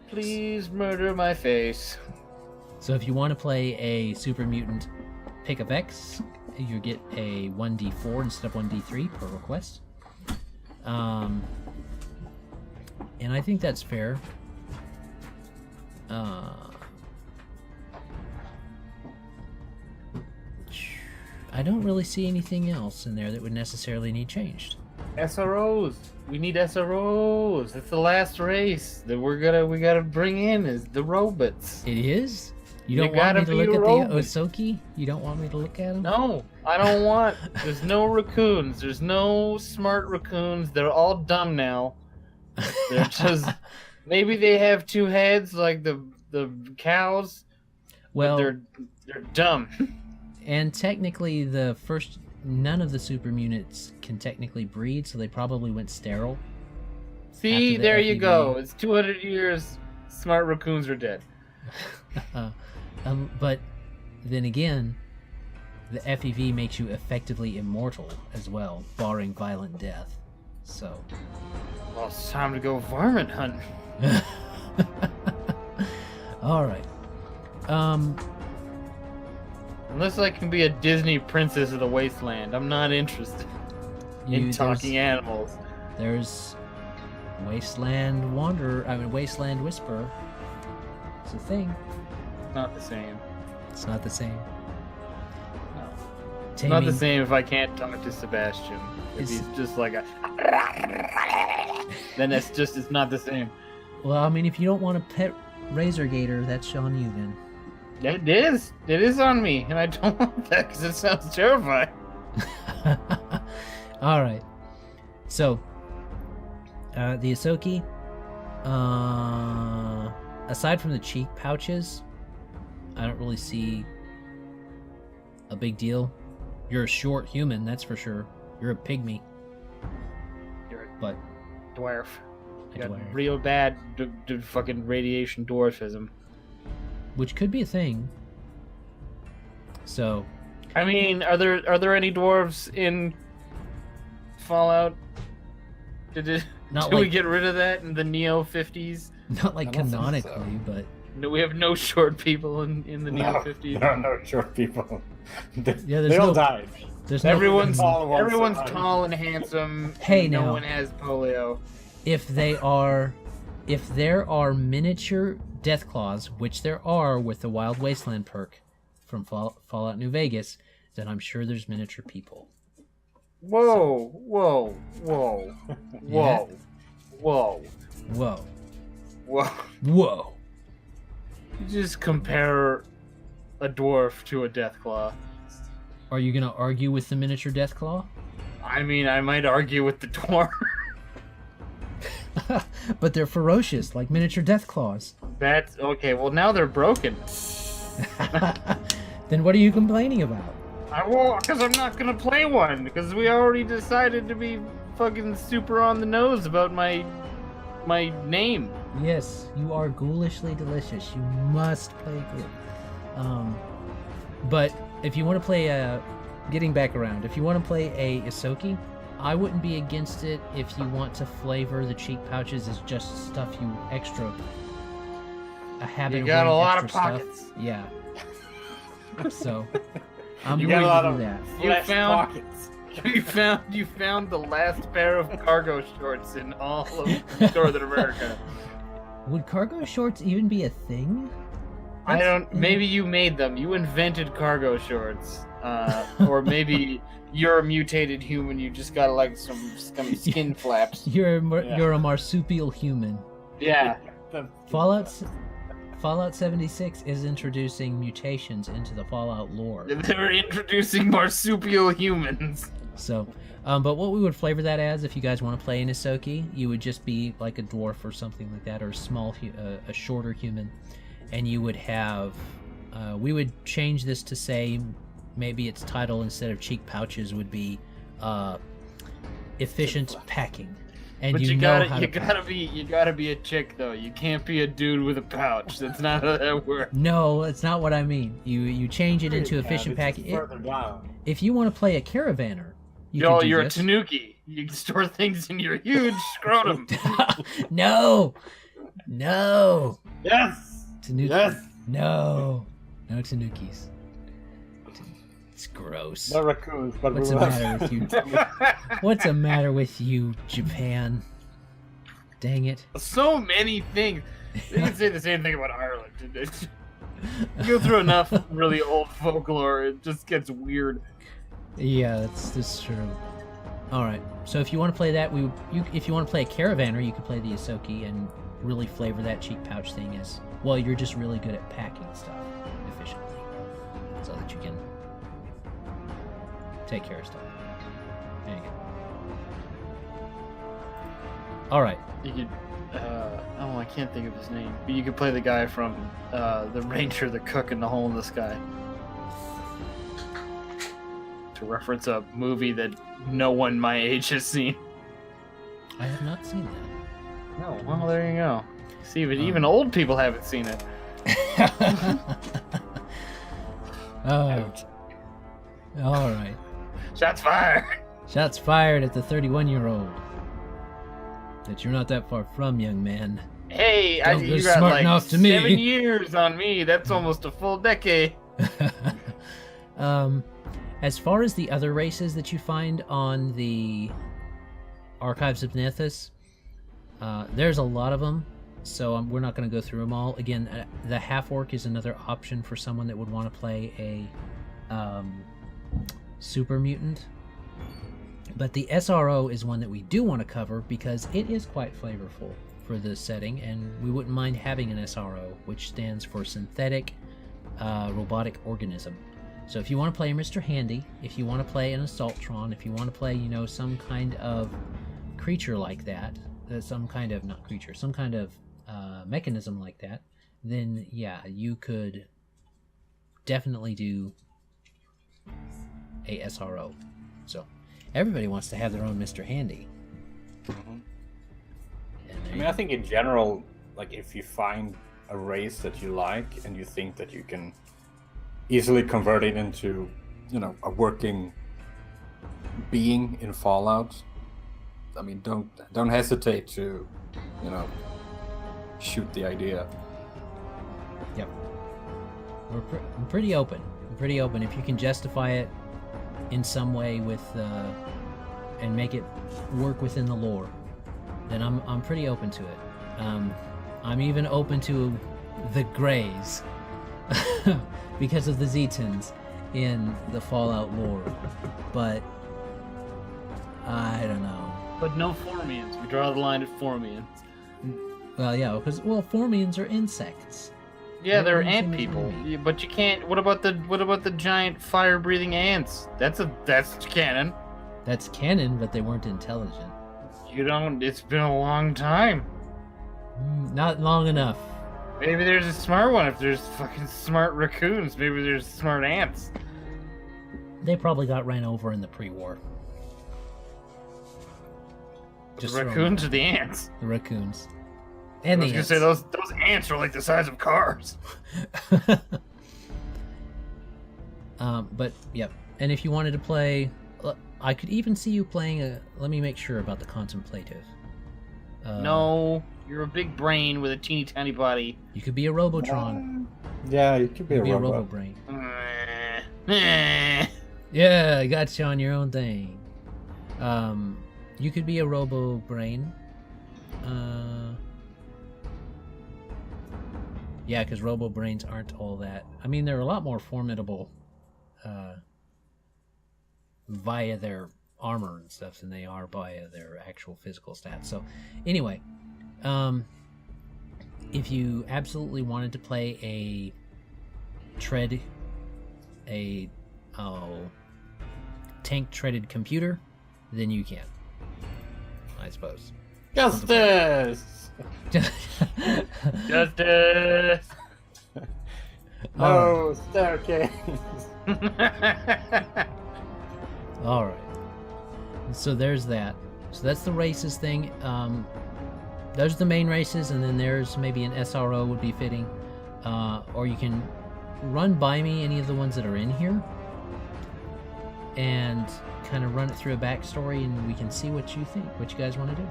Speaker 2: Please murder my face.
Speaker 1: So if you want to play a super mutant, pick a Vex. You get a 1d4 instead of 1d3 per request. And I think that's fair. I don't really see anything else in there that would necessarily need changed.
Speaker 2: SROs. We need SROs. It's the last race that we gotta bring in is the robots.
Speaker 1: It is? You don't want
Speaker 2: gotta
Speaker 1: me to
Speaker 2: be
Speaker 1: look
Speaker 2: a
Speaker 1: at
Speaker 2: robot.
Speaker 1: the Osoki? You don't want me to look at them?
Speaker 2: No, I don't want. There's no raccoons. There's no smart raccoons. They're all dumb now. They're just maybe they have two heads like the cows.
Speaker 1: Well,
Speaker 2: but they're dumb.
Speaker 1: and technically none of the super units can technically breed, so they probably went sterile.
Speaker 2: See,
Speaker 1: the
Speaker 2: there you
Speaker 1: FEV.
Speaker 2: go. It's 200 years. Smart raccoons are dead.
Speaker 1: But then again, the FEV makes you effectively immortal as well, barring violent death. So.
Speaker 2: Well, it's time to go varmint hunting.
Speaker 1: All right.
Speaker 2: Unless I can be a Disney princess of the wasteland, I'm not interested in talking animals.
Speaker 1: There's Wasteland Wanderer. Wasteland Whisperer. It's a thing.
Speaker 2: Not the same.
Speaker 1: It's not the same.
Speaker 2: No. It's
Speaker 1: Taming,
Speaker 2: not the same if I can't talk to Sebastian. If he's just like a... then it's not the same.
Speaker 1: Well, I mean, if you don't want a pet Razor Gator, that's on you then.
Speaker 2: It is. It is on me, and I don't want that because it sounds terrifying.
Speaker 1: All right. So, the Isoki, aside from the cheek pouches, I don't really see a big deal. You're a short human, that's for sure. You're a pygmy.
Speaker 2: You're a
Speaker 1: But
Speaker 2: dwarf.
Speaker 1: a
Speaker 2: You got
Speaker 1: dwarf.
Speaker 2: real bad fucking radiation dwarfism.
Speaker 1: Which could be a thing. So,
Speaker 2: I mean, are there any dwarves in Fallout? Did
Speaker 1: Not
Speaker 2: we
Speaker 1: like-
Speaker 2: get rid of that in the Neo 50s?
Speaker 1: not like
Speaker 3: I don't think
Speaker 1: canonically, but
Speaker 2: No, we have no short people in the Neo
Speaker 3: No,
Speaker 2: 50s.
Speaker 3: there are no short people. They,
Speaker 1: Yeah, there's
Speaker 3: they all
Speaker 1: no-
Speaker 3: died.
Speaker 1: there's no.
Speaker 2: Everyone's
Speaker 3: All ones
Speaker 2: everyone's
Speaker 3: are-
Speaker 2: tall and handsome.
Speaker 1: Hey,
Speaker 2: and no
Speaker 1: now.
Speaker 2: one has polio.
Speaker 1: If there are miniature Deathclaws, which there are with the Wild Wasteland perk from Fallout New Vegas, then I'm sure there's miniature people.
Speaker 2: Whoa, whoa, whoa, whoa, whoa,
Speaker 1: Whoa.
Speaker 2: whoa!
Speaker 1: Whoa.
Speaker 2: You just compare a dwarf to a Deathclaw.
Speaker 1: Are you gonna argue with the miniature Deathclaw?
Speaker 2: I mean, I might argue with the dwarf.
Speaker 1: But they're ferocious, like miniature Deathclaws.
Speaker 2: That's okay. Well, now they're broken.
Speaker 1: Then what are you complaining about?
Speaker 2: I won't, because I'm not gonna play one. Because we already decided to be fucking super on the nose about my name.
Speaker 1: Yes, you are ghoulishly delicious. You must play ghoul. But if you want to play getting back around, if you want to play a Isoki, I wouldn't be against it if you want to flavor the cheek pouches as just stuff you extra. A habit.
Speaker 2: You
Speaker 1: of
Speaker 2: got a
Speaker 1: wearing
Speaker 2: lot of
Speaker 1: extra stuff.
Speaker 2: pockets.
Speaker 1: Yeah. So I'm
Speaker 3: You
Speaker 1: willing
Speaker 3: got a
Speaker 1: to
Speaker 3: lot
Speaker 1: do
Speaker 3: of
Speaker 1: that.
Speaker 2: You
Speaker 3: flesh
Speaker 2: found-
Speaker 3: pockets.
Speaker 2: You found the last pair of cargo shorts in all of Northern America.
Speaker 1: Would cargo shorts even be a thing?
Speaker 2: I
Speaker 1: That's-
Speaker 2: don't. Maybe you made them. You invented cargo shorts, or maybe you're a mutated human. You just got like some skin flaps.
Speaker 1: You're
Speaker 3: Yeah.
Speaker 1: you're a marsupial human.
Speaker 2: Yeah.
Speaker 1: Fallout 76 is introducing mutations into the Fallout lore.
Speaker 2: They're introducing marsupial humans.
Speaker 1: So, but what we would flavor that as, if you guys want to play an Isoki, you would just be like a dwarf or something like that, or a small, a shorter human, and you would have. We would change this to say, maybe its title instead of cheek pouches would be, efficient packing. And
Speaker 2: But
Speaker 1: you
Speaker 2: you
Speaker 1: know
Speaker 2: gotta
Speaker 1: how to pack.
Speaker 2: you gotta be a chick though. You can't be a dude with a pouch. That's not how that works.
Speaker 1: No, that's not what I mean. You change it into efficient packing.
Speaker 3: Further down.
Speaker 1: If you want to play a caravaner, you
Speaker 2: Yo,
Speaker 1: can do
Speaker 2: you're
Speaker 1: this.
Speaker 2: a tanuki. You can store things in your huge scrotum.
Speaker 1: No,
Speaker 3: Yes.
Speaker 1: Tanuki.
Speaker 3: Yes.
Speaker 1: No tanukis. It's gross.
Speaker 3: No raccoons, but
Speaker 1: What's
Speaker 3: we
Speaker 1: the
Speaker 3: will
Speaker 1: matter with you? What's the matter with you, Japan? Dang it.
Speaker 2: So many things. They can say the same thing about Ireland. You go through enough really old folklore, it just gets weird.
Speaker 1: Yeah, that's true. All right. So if you want to play that, if you want to play a caravaner, you can play the Isoki and really flavor that cheek pouch thing as well. You're just really good at packing stuff efficiently, so that you can take care of stuff. There you go. All right.
Speaker 2: You could, I can't think of his name, but you could play the guy from the Ranger, the Cook, and the Hole in the Sky. To reference a movie that no one my age has seen.
Speaker 1: I have not seen that.
Speaker 2: No, well, there you go. See, but even old people haven't seen it.
Speaker 1: Oh. All right.
Speaker 2: Shots fired.
Speaker 1: Shots fired at the 31-year-old. That you're not that far from, young man.
Speaker 2: Hey,
Speaker 1: Don't
Speaker 2: you
Speaker 1: go
Speaker 2: got
Speaker 1: smart
Speaker 2: like
Speaker 1: enough to me.
Speaker 2: 7 years on me. That's almost a full decade.
Speaker 1: As far as the other races that you find on the Archives of Nethys, there's a lot of them, so we're not going to go through them all. Again, the half-orc is another option for someone that would want to play a super mutant. But the SRO is one that we do want to cover because it is quite flavorful for the setting, and we wouldn't mind having an SRO, which stands for Synthetic Robotic Organism. So if you want to play Mr. Handy, if you want to play an Assaultron, if you want to play, some kind of creature like that, some kind of mechanism like that, then yeah, you could definitely do a SRO. So everybody wants to have their own Mr. Handy.
Speaker 3: Mm-hmm. I think in general, like if you find a race that you like and you think that you can easily convert it into, a working being in Fallout, I mean, don't hesitate to, shoot the idea.
Speaker 1: Yep. I'm pretty open. If you can justify it in some way with, and make it work within the lore, then I'm pretty open to it. I'm even open to the Greys because of the Zetans in the Fallout lore, but I don't know.
Speaker 2: But no Formians. We draw the line at Formians.
Speaker 1: Well, yeah, because Formians are insects.
Speaker 2: Yeah, they're ant people. Yeah, but you can't. What about the giant fire-breathing ants? That's canon.
Speaker 1: That's canon, but they weren't intelligent.
Speaker 2: You don't. It's been a long time.
Speaker 1: Not long enough.
Speaker 2: Maybe there's a smart one. If there's fucking smart raccoons, maybe there's smart ants.
Speaker 1: They probably got ran over in the pre-war.
Speaker 2: Just the raccoons or the ants?
Speaker 1: The raccoons. And
Speaker 2: I was gonna say those ants are like the size of cars.
Speaker 1: But yep. And if you wanted to play, I could even see you playing let me make sure about the contemplative.
Speaker 2: No, you're a big brain with a teeny tiny body.
Speaker 1: You could be a Robotron.
Speaker 3: Yeah, you could be a robot.
Speaker 1: Robobrain. Yeah, I got you on your own thing. You could be a Robobrain. Yeah, because Robobrains aren't all that. I mean, they're a lot more formidable via their armor and stuff than they are via their actual physical stats. So, anyway, if you absolutely wanted to play a tank-treaded computer, then you can, I suppose.
Speaker 3: Justice!
Speaker 2: Justice!
Speaker 3: No, staircase!
Speaker 1: Alright. So there's that. So that's the races thing. Those are the main races, and then there's maybe an SRO would be fitting. Or you can run by me any of the ones that are in here and kind of run it through a backstory, and we can see what you think, what you guys want to do.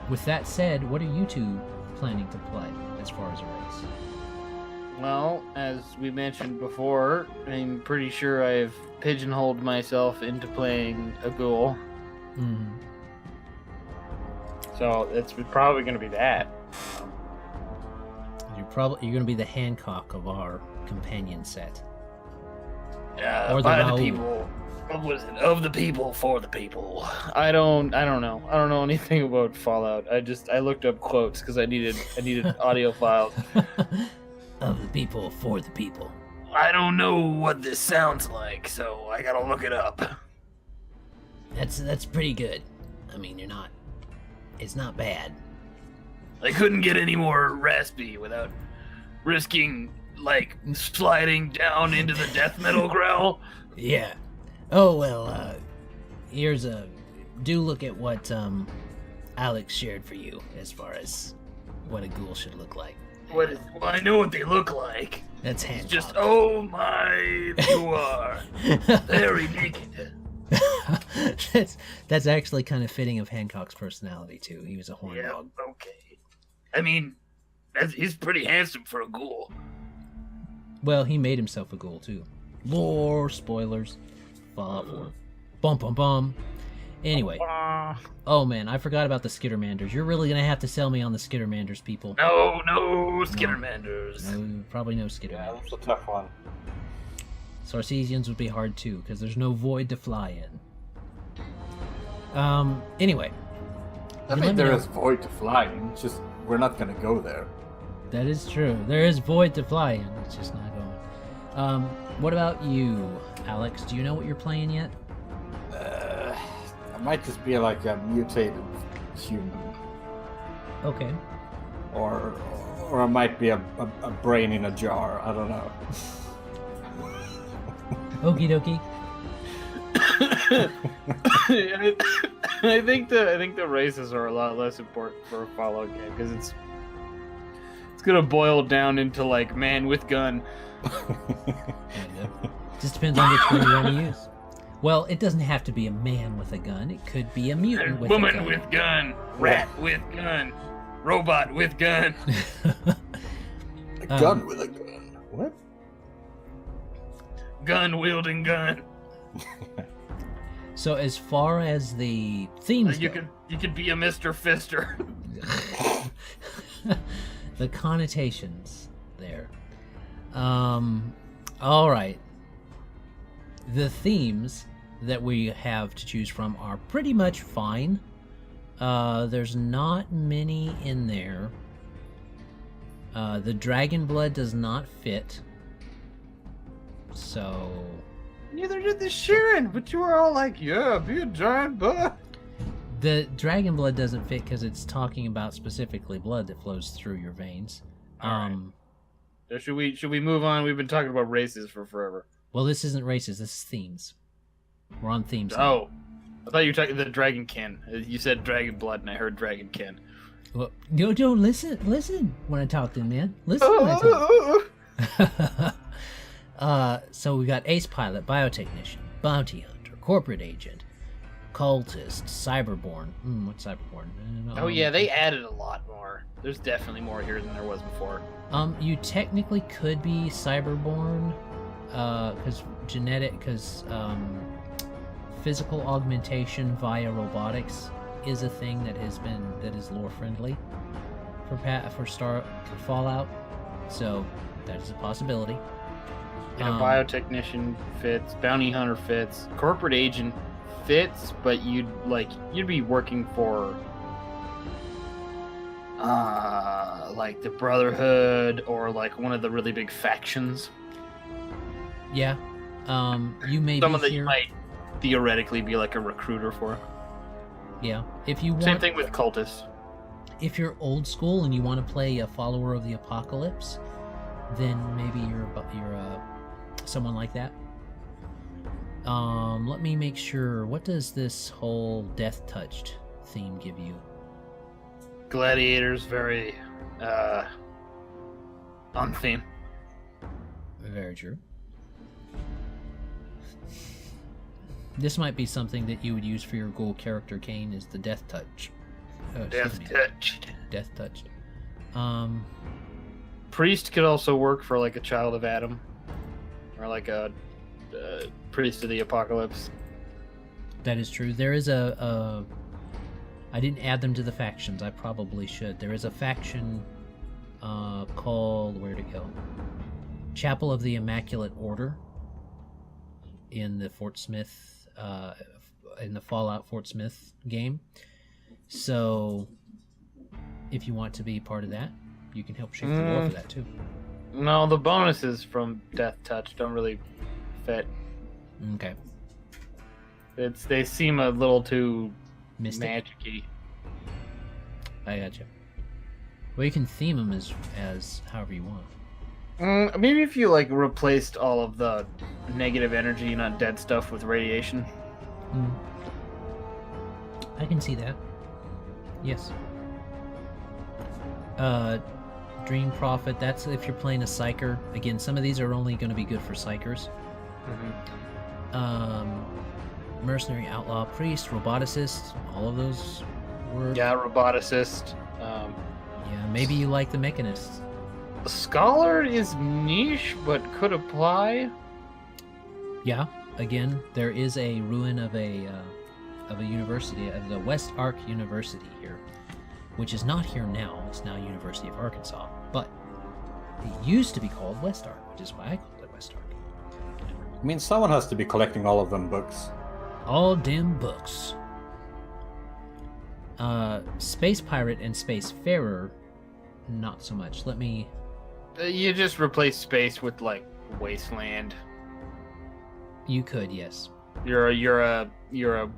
Speaker 1: With that said, what are you two planning to play as far as a race?
Speaker 2: Well, as we mentioned before, I'm pretty sure I've pigeonholed myself into playing a ghoul.
Speaker 1: Mm-hmm.
Speaker 2: So it's probably going to be that.
Speaker 1: You're going to be the Hancock of our companion set.
Speaker 2: Or by the people. What is it? Of the people, for the people. I don't know. I don't know anything about Fallout. I looked up quotes because I needed audio files.
Speaker 1: Of the people, for the people.
Speaker 2: I don't know what this sounds like, so I gotta look it up.
Speaker 1: That's pretty good. I mean, it's not bad.
Speaker 2: I couldn't get any more raspy without risking, sliding down into the death metal growl.
Speaker 1: Yeah. Oh, well, do look at what Alex shared for you as far as what a ghoul should look like.
Speaker 2: Well, I know what they look like.
Speaker 1: That's
Speaker 2: It's
Speaker 1: Hancock.
Speaker 2: just, oh my, you are very naked.
Speaker 1: that's actually kind of fitting of Hancock's personality too. He was a horn dog.
Speaker 2: Okay. I mean, he's pretty handsome for a ghoul.
Speaker 1: Well, he made himself a ghoul too. Lore spoilers. Fallout 4. Bum bum bum. Anyway. Oh man, I forgot about the Skittermanders. You're really gonna have to sell me on the Skittermanders, people.
Speaker 2: No, Skittermanders.
Speaker 1: No, probably no
Speaker 3: Yeah,
Speaker 1: Skittermanders.
Speaker 3: that's a tough one.
Speaker 1: Sarcesians would be hard too, because there's no void to fly in. Anyway.
Speaker 3: I mean, there is void to fly in, just we're not gonna go there.
Speaker 1: That is true. There is void to fly in. It's just not going. What about you, Alex? Do you know what you're playing yet?
Speaker 3: I might just be like a mutated human,
Speaker 1: Okay.
Speaker 3: or I might be a brain in a jar. I don't know.
Speaker 1: Okie dokie.
Speaker 2: I think the races are a lot less important for a Fallout game because it's gonna boil down into like man with gun.
Speaker 1: Just depends on which one you want to use. Well, it doesn't have to be a man with a gun. It could be a mutant with a gun.
Speaker 2: Woman with gun, rat with gun, robot with gun.
Speaker 3: A gun with a gun. What?
Speaker 2: Gun wielding gun.
Speaker 1: So as far as the themes
Speaker 2: You
Speaker 1: go,
Speaker 2: could be a Mr. Fister.
Speaker 1: the connotations there. All right. The themes that we have to choose from are pretty much fine. There's not many in there. The dragon blood does not fit. So
Speaker 2: Neither did the Sharon, but you were all like, yeah, be a giant bug.
Speaker 1: the dragon blood doesn't fit because it's talking about specifically blood that flows through your veins.
Speaker 2: All right. So should we move on? We've been talking about races for forever.
Speaker 1: Well, this isn't races. This is themes. We're on themes. now.
Speaker 2: Oh, I thought you were talking the Dragonkin. You said dragon blood, and I heard Dragonkin.
Speaker 1: Well, no, don't listen. Listen when I talk to him, man. Listen when I talk. So we got ace pilot, biotechnician, bounty hunter, corporate agent, cultist, cyberborn. What's cyberborn?
Speaker 2: Oh yeah, they added a lot more. There's definitely more here than there was before.
Speaker 1: You technically could be cyberborn, because physical augmentation via robotics is a thing that is lore friendly for Fallout. So that is a possibility.
Speaker 2: Yeah, biotechnician fits, bounty hunter fits, corporate agent fits, but you'd be working for like the Brotherhood or like one of the really big factions.
Speaker 1: Yeah. You may
Speaker 2: Someone
Speaker 1: be
Speaker 2: that
Speaker 1: here.
Speaker 2: you might theoretically be like a recruiter for.
Speaker 1: Yeah. If you want,
Speaker 2: Same thing with cultists.
Speaker 1: if you're old school and you want to play a follower of the apocalypse, then maybe you're someone like that. Let me make sure. What does this whole death touched theme give you?
Speaker 2: Gladiators, very on theme.
Speaker 1: Very true. This might be something that you would use for your ghoul character, Kane, is the death touch.
Speaker 2: Death touched.
Speaker 1: Death touched.
Speaker 2: Priest could also work for like a child of Adam, or like a priest of the apocalypse.
Speaker 1: That is true. There is a I didn't add them to the factions. I probably should. There is a faction called, where'd it go? Chapel of the Immaculate Order in the Fort Smith, in the Fallout Fort Smith game. So, if you want to be part of that, you can help shape the lore for that too.
Speaker 2: No, the bonuses from Death Touch don't really fit.
Speaker 1: Okay.
Speaker 2: They seem a little too
Speaker 1: Mystic.
Speaker 2: magic-y.
Speaker 1: I gotcha. Well, you can theme them as however you want.
Speaker 2: Maybe if you like replaced all of the negative energy and undead stuff with radiation.
Speaker 1: I can see that. Yes. Dream Prophet, that's if you're playing a Psyker. Again, some of these are only going to be good for Psykers. Mercenary, Outlaw, Priest, Roboticist, all of those were...
Speaker 2: Yeah, Roboticist.
Speaker 1: Yeah, maybe you like the Mechanists.
Speaker 2: Scholar is niche, but could apply.
Speaker 1: Yeah, again, there is a ruin of a university, of the West Ark University here, which is not here now. It's now University of Arkansas, but it used to be called West Ark, which is why I called it West Ark.
Speaker 3: I mean, someone has to be collecting all of them books.
Speaker 1: All damn books. Space Pirate and Spacefarer, not so much. Let me...
Speaker 2: You just replace space with like wasteland.
Speaker 1: You could, yes.
Speaker 2: You're a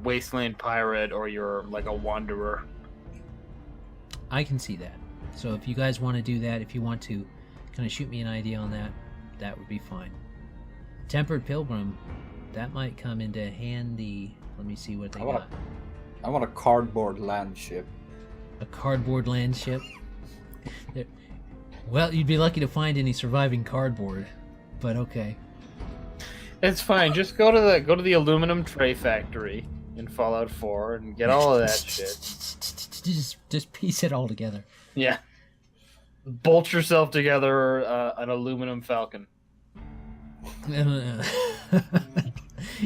Speaker 2: wasteland pirate, or you're like a wanderer.
Speaker 1: I can see that. So if you guys want to do that, if you want to kind of shoot me an idea on that, that would be fine. Tempered Pilgrim, that might come into handy. Let me see what they got.
Speaker 3: I want a cardboard land ship.
Speaker 1: A cardboard land ship? Well, you'd be lucky to find any surviving cardboard, but okay.
Speaker 2: It's fine. Just go to the aluminum tray factory in Fallout 4 and get all of that shit.
Speaker 1: Just piece it all together.
Speaker 2: Yeah. Bolt yourself together an aluminum falcon.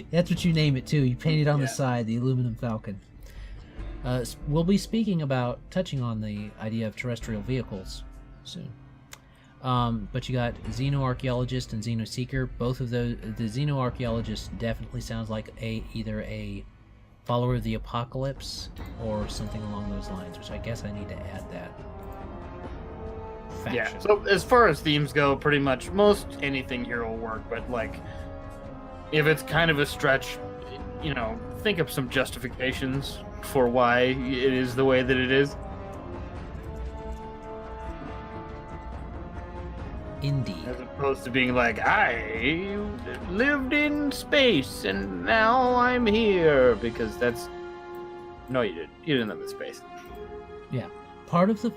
Speaker 1: That's what you name it too. You paint it on the side, the aluminum falcon. We'll be touching on the idea of terrestrial vehicles soon. But you got Xenoarchaeologist and Xenoseeker. Both of those, the Xenoarchaeologist definitely sounds like either a follower of the apocalypse or something along those lines, which I guess I need to add that. Faction.
Speaker 2: Yeah, so as far as themes go, pretty much most anything here will work, but like, if it's kind of a stretch, think of some justifications for why it is the way that it is.
Speaker 1: Indeed.
Speaker 2: As opposed to being like, I lived in space and now I'm here, because that's... No, you didn't. You didn't live in space.
Speaker 1: Yeah. Part of the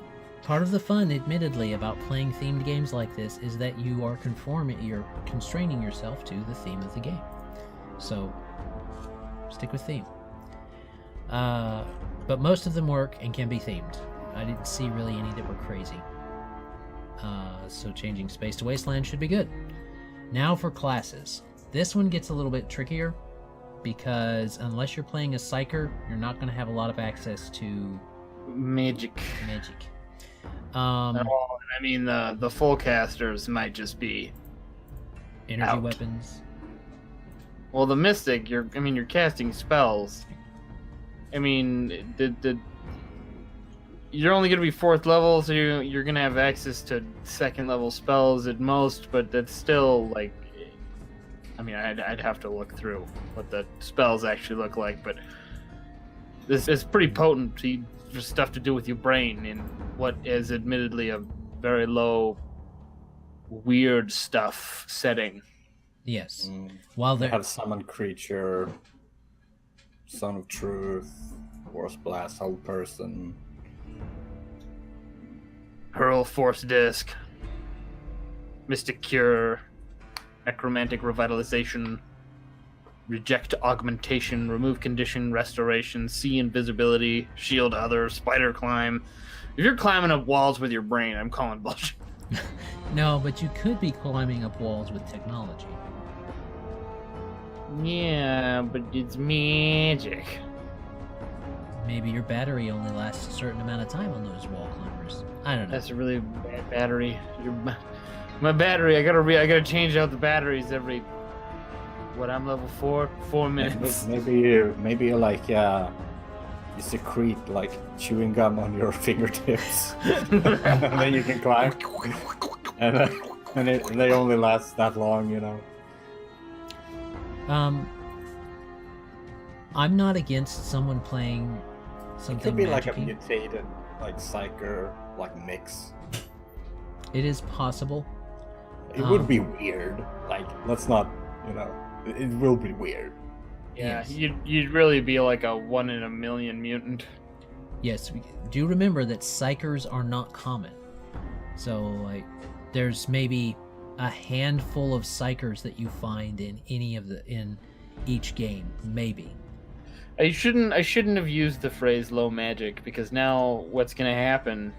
Speaker 1: fun, admittedly, about playing themed games like this is that you're constraining yourself to the theme of the game. So, stick with theme. But most of them work and can be themed. I didn't see really any that were crazy. So changing space to wasteland should be good. Now for classes. This one gets a little bit trickier because unless you're playing a Psyker, you're not going to have a lot of access to
Speaker 2: magic.
Speaker 1: I
Speaker 2: mean, the full casters might just be
Speaker 1: energy
Speaker 2: out.
Speaker 1: Weapons.
Speaker 2: Well, the Mystic, you're casting spells. I mean, you're only going to be 4th level, so you're going to have access to 2nd level spells at most, but that's still, like... I mean, I'd have to look through what the spells actually look like, but this is pretty potent for stuff to do with your brain in what is admittedly a very low, weird stuff setting.
Speaker 1: Yes. While
Speaker 3: they
Speaker 1: they
Speaker 3: have Summon Creature, Son of Truth, Force Blast, Whole Person...
Speaker 2: Hurl Force Disc, Mystic Cure, Necromantic Revitalization, Reject Augmentation, Remove Condition, Restoration, See Invisibility, Shield Others, Spider Climb. If you're climbing up walls with your brain, I'm calling bullshit.
Speaker 1: No, but you could be climbing up walls with technology.
Speaker 2: Yeah, but it's magic.
Speaker 1: Maybe your battery only lasts a certain amount of time on those wall climbers. I don't know.
Speaker 2: That's a really bad battery. My battery, I gotta change out the batteries every... What, I'm level 4? 4 minutes.
Speaker 3: Maybe you like, you secrete like chewing gum on your fingertips. And then you can climb. And they only last that long,
Speaker 1: I'm not against someone playing something
Speaker 3: It could be like a
Speaker 1: magic-y.
Speaker 3: mutated, like, Psyker, like, mix.
Speaker 1: It is possible.
Speaker 3: It would be weird. Like, let's not, it will be weird.
Speaker 2: Yeah,
Speaker 1: Yes.
Speaker 2: you'd really be like a 1 in a million mutant.
Speaker 1: Yes, do remember that psychers are not common. So, like, there's maybe a handful of psychers that you find in each game, maybe.
Speaker 2: I shouldn't have used the phrase low magic, because now what's going to happen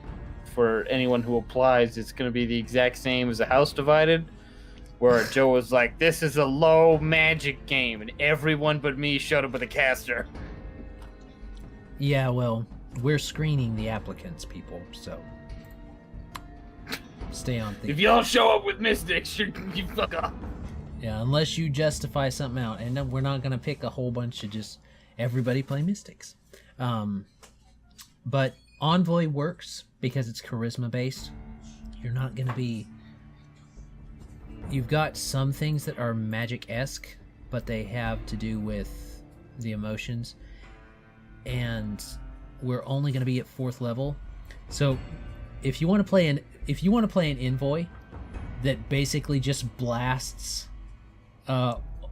Speaker 2: for anyone who applies, it's going to be the exact same as a House Divided, where Joe was like, this is a low magic game, and everyone but me showed up with a caster.
Speaker 1: Yeah, well, we're screening the applicants, people, so stay on theme.
Speaker 2: If y'all show up with Mystics, you fuck off.
Speaker 1: Yeah, unless you justify something out, and we're not going to pick a whole bunch of just everybody play Mystics. But Envoy works because it's charisma based. You're not going to be... You've got some things that are magic-esque, but they have to do with the emotions. And we're only going to be at 4th level. So if you want to play an Envoy that basically just blasts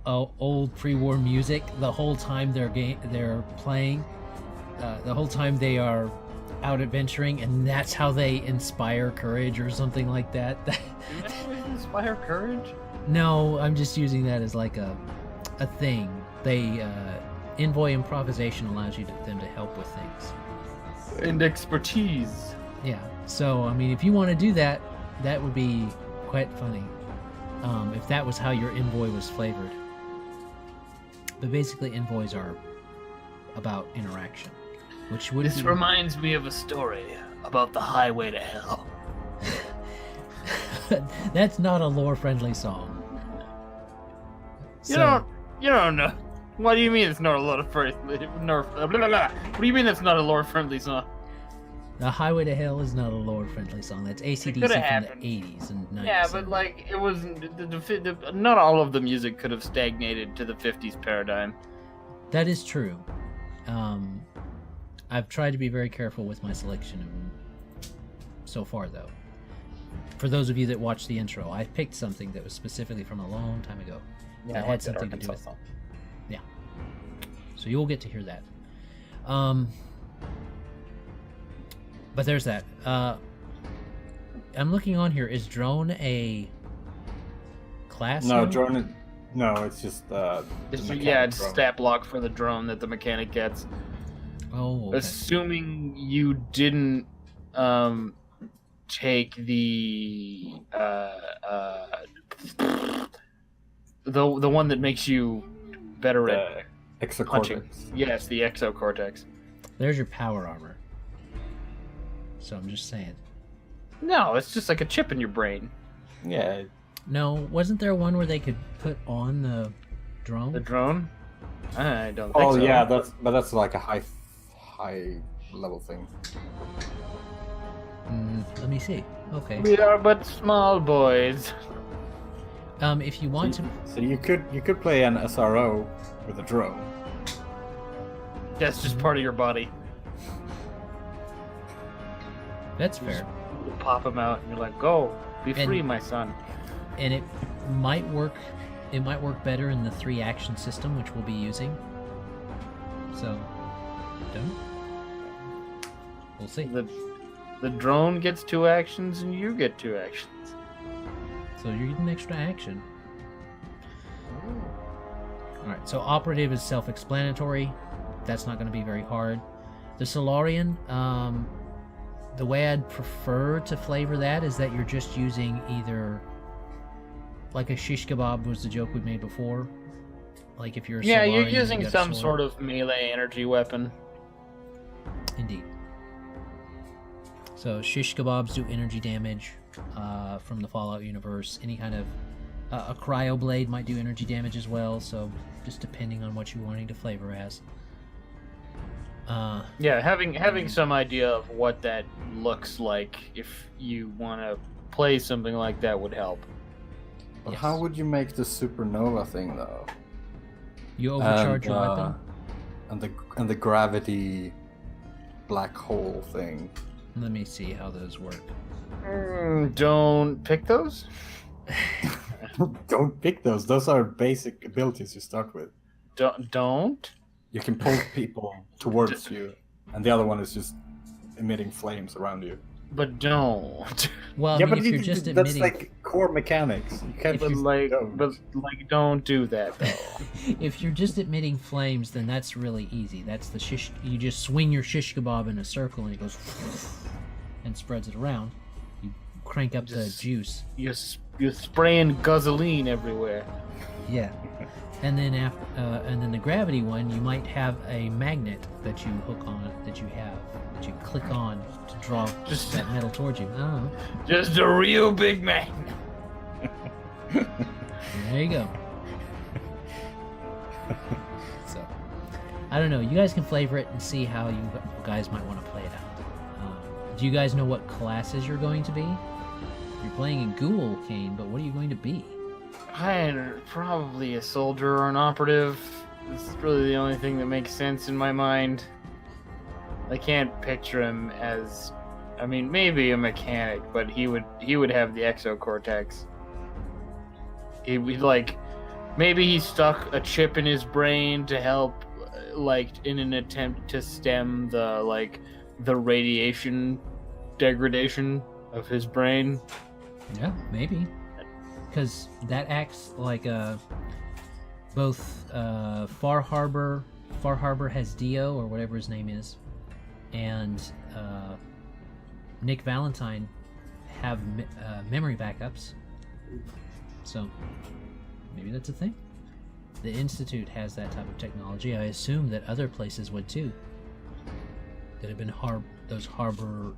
Speaker 1: old pre-war music the whole time they're playing, the whole time they are out adventuring, and that's how they inspire courage or something like that.
Speaker 2: Inspire courage?
Speaker 1: No, I'm just using that as like a thing. They Envoy improvisation allows them to help with things
Speaker 2: and expertise.
Speaker 1: Yeah, so I mean, if you want to do that, that would be quite funny. If that was how your Envoy was flavored. But basically, Envoys are about interaction, which would
Speaker 2: This reminds me of a story about the highway to hell.
Speaker 1: That's not a lore-friendly song.
Speaker 2: You don't know. What do you mean it's not a lore-friendly? What do you mean it's not a lore-friendly song?
Speaker 1: The Highway to Hell is not a lore-friendly song. That's AC/DC from
Speaker 2: happened.
Speaker 1: the 80s and 90s.
Speaker 2: Yeah, but like it wasn't. Not all of the music could have stagnated to the 50s paradigm.
Speaker 1: That is true. I've tried to be very careful with my selection so far, though. For those of you that watched the intro, I picked something that was specifically from a long time ago.
Speaker 3: Yeah,
Speaker 1: that had something to do with.
Speaker 3: song.
Speaker 1: Yeah. So you'll get to hear that. But there's that. I'm looking on here. Is drone a class?
Speaker 3: No,
Speaker 1: now?
Speaker 3: drone. No, it's just
Speaker 2: It's
Speaker 3: mechanic drone.
Speaker 2: stat block for the drone that the mechanic gets.
Speaker 1: Oh. Okay.
Speaker 2: Assuming you didn't take the one that makes you better at punching.
Speaker 3: Exocortex.
Speaker 2: Yes, the exocortex.
Speaker 1: There's your power armor. So I'm just saying.
Speaker 2: No, it's just like a chip in your brain.
Speaker 3: Yeah.
Speaker 1: No, wasn't there one where they could put on the drone?
Speaker 2: The drone? I don't think
Speaker 3: Oh
Speaker 2: so.
Speaker 3: yeah, that's like a high level thing.
Speaker 1: Let me see. Okay.
Speaker 2: We are but small boys.
Speaker 1: If you want to,
Speaker 3: So you could play an SRO with a drone.
Speaker 2: That's just part of your body.
Speaker 1: that's fair.
Speaker 2: You pop them out and you're like, go, be
Speaker 1: And-
Speaker 2: free, my son.
Speaker 1: And it might work. It might work better in the 3-action system, which we'll be using. So, don't. We'll see.
Speaker 2: The drone gets 2 actions and you get 2 actions.
Speaker 1: So you're getting extra action. Alright, so operative is self-explanatory. That's not going to be very hard. The Solarian, the way I'd prefer to flavor that is that you're just using either... Like a shish kebab was the joke we made before. Like if you're a
Speaker 2: Yeah, you're
Speaker 1: Solarian, you
Speaker 2: using
Speaker 1: got a
Speaker 2: some
Speaker 1: sword.
Speaker 2: sort of melee energy weapon.
Speaker 1: Indeed. So shish kebabs do energy damage from the Fallout universe. Any kind of a cryo blade might do energy damage as well. So just depending on what you're wanting to flavor as.
Speaker 2: Yeah, having some idea of what that looks like if you want to play something like that would help.
Speaker 3: But
Speaker 1: Yes.
Speaker 3: how would you make the supernova thing though?
Speaker 1: You overcharge your weapon.
Speaker 3: And the gravity black hole thing.
Speaker 1: Let me see how those work.
Speaker 2: Don't pick those?
Speaker 3: Don't pick those. Those are basic abilities you start with.
Speaker 2: Don't?
Speaker 3: You can pull people towards you. and the other one is just emitting flames around you.
Speaker 2: But don't.
Speaker 1: Well, I
Speaker 3: Yeah,
Speaker 1: mean,
Speaker 3: but
Speaker 1: if you're just
Speaker 3: that's
Speaker 1: admitting,
Speaker 3: like core mechanics. You can't
Speaker 2: But
Speaker 3: just
Speaker 2: don't do that though.
Speaker 1: if you're just admitting flames, then that's really easy. That's the shish. You just swing your shish kebab in a circle, and it goes and spreads it around. You crank up the juice.
Speaker 2: You're spraying gasoline everywhere.
Speaker 1: Yeah. And then and then the gravity one, you might have a magnet that you hook on, that you click on to draw
Speaker 2: Just-
Speaker 1: that metal towards you. I don't know.
Speaker 2: Just a real big magnet.
Speaker 1: There you go. So, I don't know. You guys can flavor it and see how you guys might want to play it out. Do you guys know what classes you're going to be? You're playing a ghoul, Kane, but what are you going to be?
Speaker 2: I'm probably a soldier or an operative. It's really the only thing that makes sense in my mind. I can't picture him as, I mean, maybe a mechanic, but he would have the exocortex. He would maybe he stuck a chip in his brain to help, in an attempt to stem the radiation degradation of his brain.
Speaker 1: Yeah, maybe. Because that acts like both Far Harbor has Dio, or whatever his name is, and Nick Valentine have memory backups. So maybe that's a thing. The Institute has that type of technology. I assume that other places would too. That have been those harborings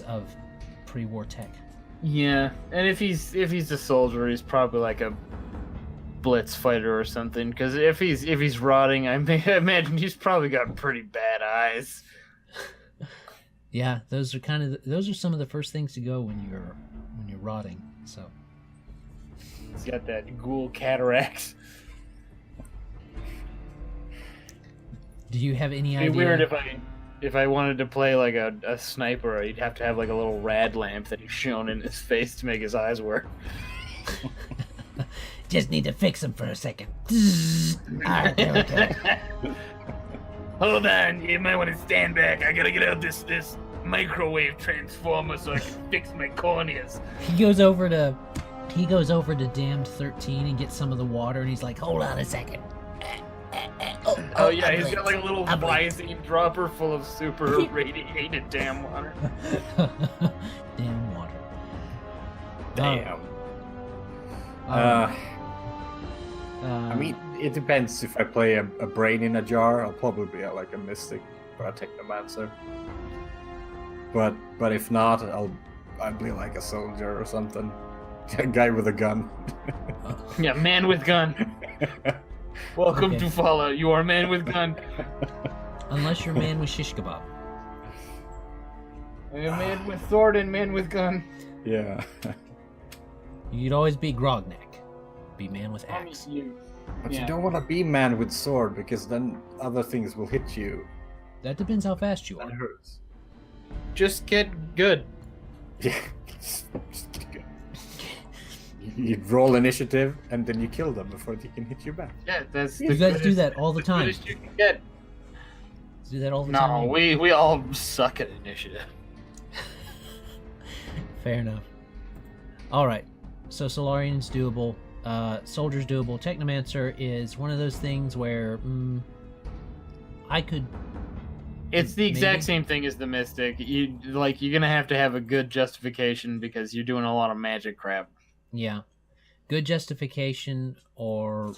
Speaker 1: of pre-war tech.
Speaker 2: Yeah, and if he's a soldier, he's probably like a blitz fighter or something. Because if he's rotting, I imagine he's probably got pretty bad eyes.
Speaker 1: Yeah, those are some of the first things to go when you're rotting. So
Speaker 2: He's got that ghoul cataracts.
Speaker 1: do you have any idea?
Speaker 2: It'd be weird if I wanted to play like a sniper, you'd have to have like a little rad lamp that he's shown in his face to make his eyes work.
Speaker 1: Just need to fix him for a second. Alright, there we go.
Speaker 2: Hold on, you might want to stand back. I gotta get out this microwave transformer so I can fix my corneas.
Speaker 1: He goes over to Damned 13 and gets some of the water, and he's like, "Hold on a second."
Speaker 2: Oh yeah,
Speaker 1: I
Speaker 2: he's
Speaker 1: blinked.
Speaker 2: got like a little
Speaker 1: I blinked.
Speaker 2: Visine dropper full of super radiated damn water.
Speaker 1: Damn water.
Speaker 3: Damn. I mean, it depends. If I play a brain in a jar, I'll probably be like a mystic or a technomancer. But if not, I'll be like a soldier or something. A guy with a gun.
Speaker 2: Yeah, man with gun. Welcome
Speaker 1: Okay.
Speaker 2: to Fallout. You are a man with gun.
Speaker 1: Unless you're man with shish kebab.
Speaker 2: A man with sword and man with gun.
Speaker 3: Yeah.
Speaker 1: You'd always be Grognak. Be man with axe.
Speaker 3: But
Speaker 2: Yeah.
Speaker 3: you don't want to be man with sword, because then other things will hit you.
Speaker 1: That depends how fast you
Speaker 3: That
Speaker 1: are.
Speaker 3: hurts.
Speaker 2: Just get good.
Speaker 3: Yeah. Just get good. You roll initiative, and then you kill them before they can hit you back.
Speaker 2: Yeah, that's
Speaker 1: You guys do that all the time.
Speaker 2: goodest you can get.
Speaker 1: Do that all the
Speaker 2: No,
Speaker 1: time.
Speaker 2: we all suck at initiative.
Speaker 1: Fair enough. Alright. So Solarian's doable. Soldier's doable. Technomancer is one of those things where I could.
Speaker 2: It's the exact
Speaker 1: Maybe.
Speaker 2: same thing as the Mystic. You're gonna have a good justification because you're doing a lot of magic crap.
Speaker 1: Yeah. Good justification, or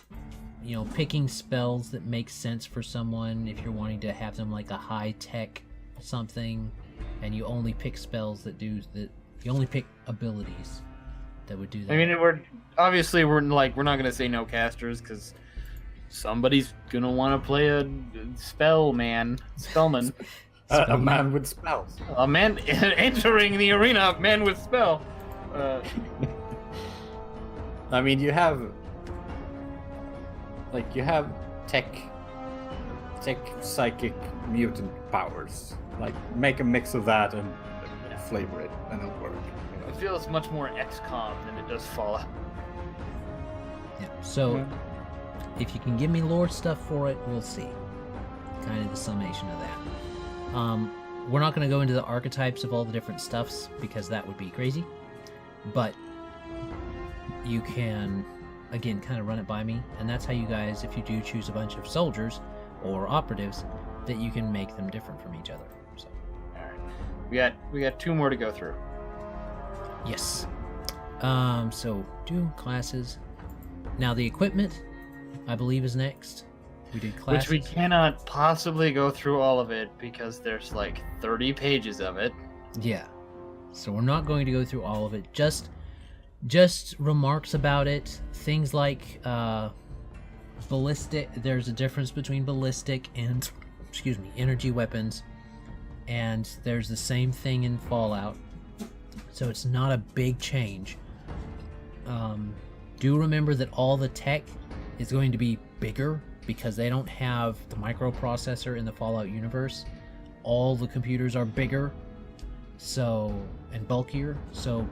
Speaker 1: picking spells that make sense for someone if you're wanting to have them like a high tech something, and you only pick spells that do that. You only pick abilities that would do that.
Speaker 2: I mean, we're not gonna say no casters because somebody's gonna want to play a spellman.
Speaker 3: A man with spells.
Speaker 2: A man entering the arena, man with spell.
Speaker 3: I mean, you have tech psychic mutant powers. Like, make a mix of that and flavor it, and it'll work.
Speaker 2: It feels much more XCOM than it does Fallout.
Speaker 1: Yeah. So, if you can give me lore stuff for it, we'll see. kind of the summation of that. We're not going to go into the archetypes of all the different stuffs because that would be crazy, but you can, again, kind of run it by me, and that's how you guys, if you do choose a bunch of soldiers or operatives, that you can make them different from each other. So,
Speaker 2: all right, we got 2 more to go through.
Speaker 1: yes. So do classes. Now the equipment, I believe, is next. We did classes.
Speaker 2: Which we cannot possibly go through all of it because there's like 30 pages of it.
Speaker 1: Yeah. So we're not going to go through all of it. Just remarks about it. Things like ballistic. There's a difference between ballistic and, energy weapons. And there's the same thing in Fallout. So it's not a big change. Do remember that all the tech is going to be bigger because they don't have the microprocessor in the Fallout universe. All the computers are bigger, and bulkier. So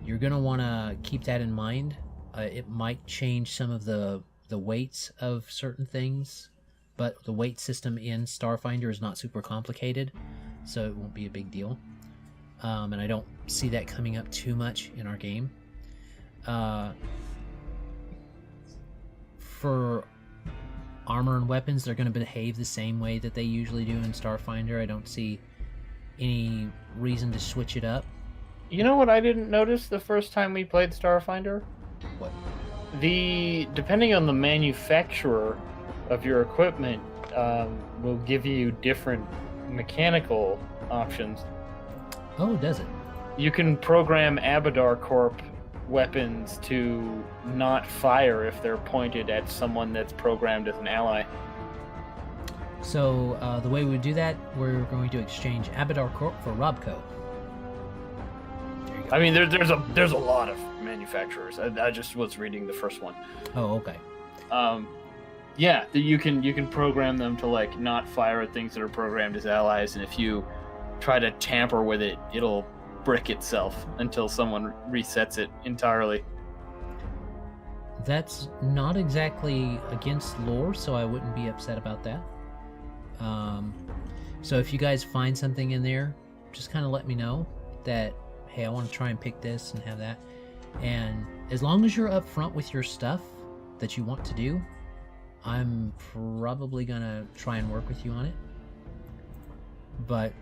Speaker 1: you're gonna want to keep that in mind. It might change some of the weights of certain things, but the weight system in Starfinder is not super complicated, so it won't be a big deal. And I don't see that coming up too much in our game. For armor and weapons, they're going to behave the same way that they usually do in Starfinder. I don't see any reason to switch it up.
Speaker 2: You know what I didn't notice the first time we played Starfinder?
Speaker 1: What?
Speaker 2: Depending on the manufacturer of your equipment, will give you different mechanical options.
Speaker 1: Oh, does it?
Speaker 2: You can program Abadar Corp weapons to not fire if they're pointed at someone that's programmed as an ally.
Speaker 1: So the way we would do that, we're going to exchange Abadar Corp for Robco. There you go.
Speaker 2: I mean, there's a lot of manufacturers. I just was reading the first one.
Speaker 1: Oh, okay.
Speaker 2: Yeah, you can program them to like not fire at things that are programmed as allies, and if you try to tamper with it, it'll brick itself until someone resets it entirely.
Speaker 1: That's not exactly against lore, so I wouldn't be upset about that. So if you guys find something in there, just kind of let me know that, hey, I want to try and pick this and have that. And as long as you're upfront with your stuff that you want to do, I'm probably gonna try and work with you on it. But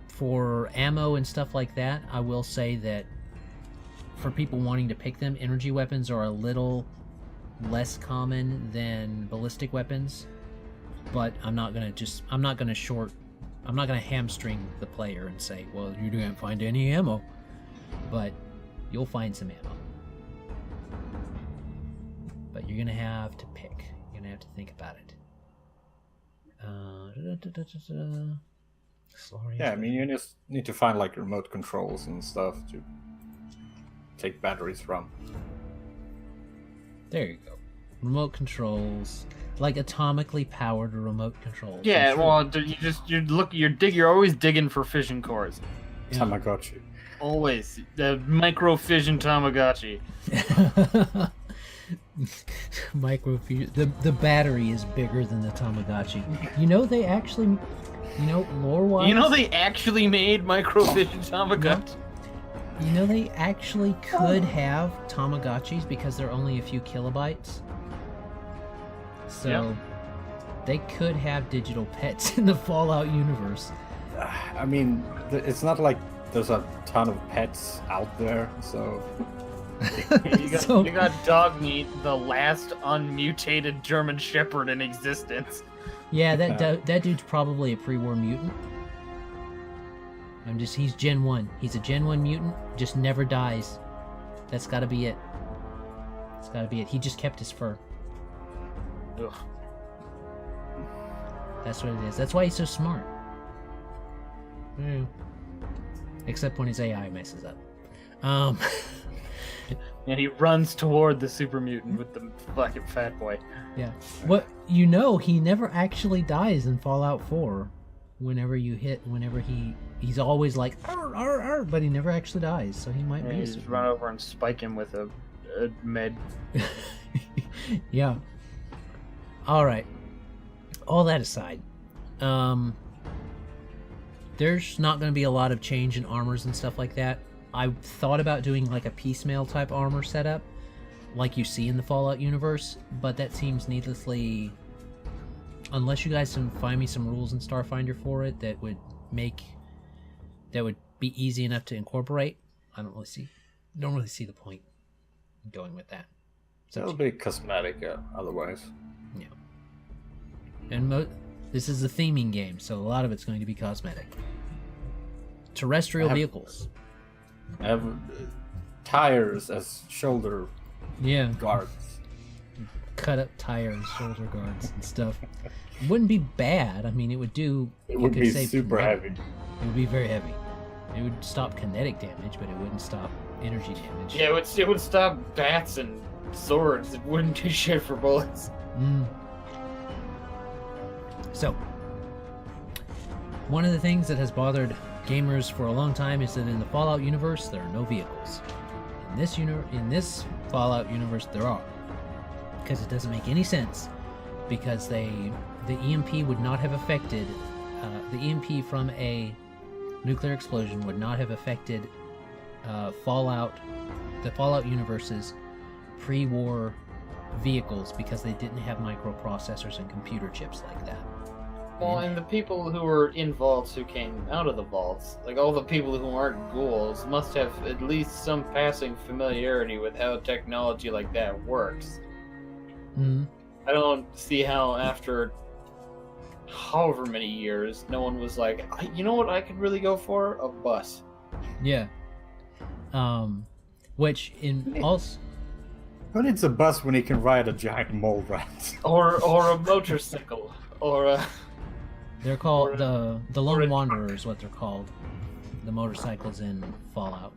Speaker 1: for ammo and stuff like that, I will say that for people wanting to pick them, energy weapons are a little less common than ballistic weapons. But I'm not gonna hamstring the player and say, well, you didn't find any ammo. But you'll find some ammo. But you're gonna have to pick. You're gonna have to think about it.
Speaker 3: Yeah, I mean, you just need to find like remote controls and stuff to take batteries from.
Speaker 1: There you go. Remote controls, like atomically powered remote controls.
Speaker 2: Yeah, well, you're always digging for fission cores.
Speaker 1: Yeah.
Speaker 3: Tamagotchi.
Speaker 2: Always the micro fission Tamagotchi.
Speaker 1: The battery is bigger than the Tamagotchi. You know they actually, lore-wise.
Speaker 2: You know they actually made micro fission Tamagotchi.
Speaker 1: You know they actually could have Tamagotchis because they're only a few kilobytes. So they could have digital pets in the Fallout universe.
Speaker 3: I mean, it's not like there's a ton of pets out there, so...
Speaker 2: You got Dogmeat, the last unmutated German Shepherd in existence.
Speaker 1: Yeah, that dude's probably a pre-war mutant. He's Gen 1. He's a Gen 1 mutant, just never dies. That's gotta be it. That's gotta be it. He just kept his fur.
Speaker 2: Ugh.
Speaker 1: That's what it is. That's why he's so smart. Except when his AI messes up.
Speaker 2: And he runs toward the super mutant with the fucking fat boy.
Speaker 1: Yeah. He never actually dies in Fallout 4. Whenever he's always like, arr, arr, arr, but he never actually dies, so he might be.
Speaker 2: You just run over and spike him with a med.
Speaker 1: Yeah. All right. All that aside, there's not going to be a lot of change in armors and stuff like that. I thought about doing like a piecemeal type armor setup, like you see in the Fallout universe, but that seems needlessly. Unless you guys can find me some rules in Starfinder for it that would be easy enough to incorporate, I don't really see the point in going with that. So
Speaker 3: It'll be cosmetic otherwise.
Speaker 1: yeah. And this is a theming game, so a lot of it's going to be cosmetic. Terrestrial vehicles.
Speaker 3: Have tires as shoulder guards.
Speaker 1: Cut up tires, shoulder guards, and stuff. It wouldn't be bad. I mean, it would do.
Speaker 3: It would be super heavy.
Speaker 1: It would be very heavy. It would stop kinetic damage, but it wouldn't stop energy damage.
Speaker 2: Yeah, it would stop bats and swords. It wouldn't do shit for bullets.
Speaker 1: So, one of the things that has bothered gamers for a long time is that in the Fallout universe, there are no vehicles. In this Fallout universe, there are. Because it doesn't make any sense. Because the EMP would not have affected... the EMP from a nuclear explosion would not have affected the Fallout universe's pre-war vehicles because they didn't have microprocessors and computer chips like that.
Speaker 2: Well, and the people who were in vaults who came out of the vaults, like all the people who aren't ghouls, must have at least some passing familiarity with how technology like that works. I don't see how after however many years, no one was like, you know what I could really go for? A bus.
Speaker 1: Yeah. Which in also...
Speaker 3: Who needs a bus when he can ride a giant mole rat?
Speaker 2: Or a motorcycle. Or a...
Speaker 1: They're called the Lone Wanderer is what they're called. The motorcycles in Fallout.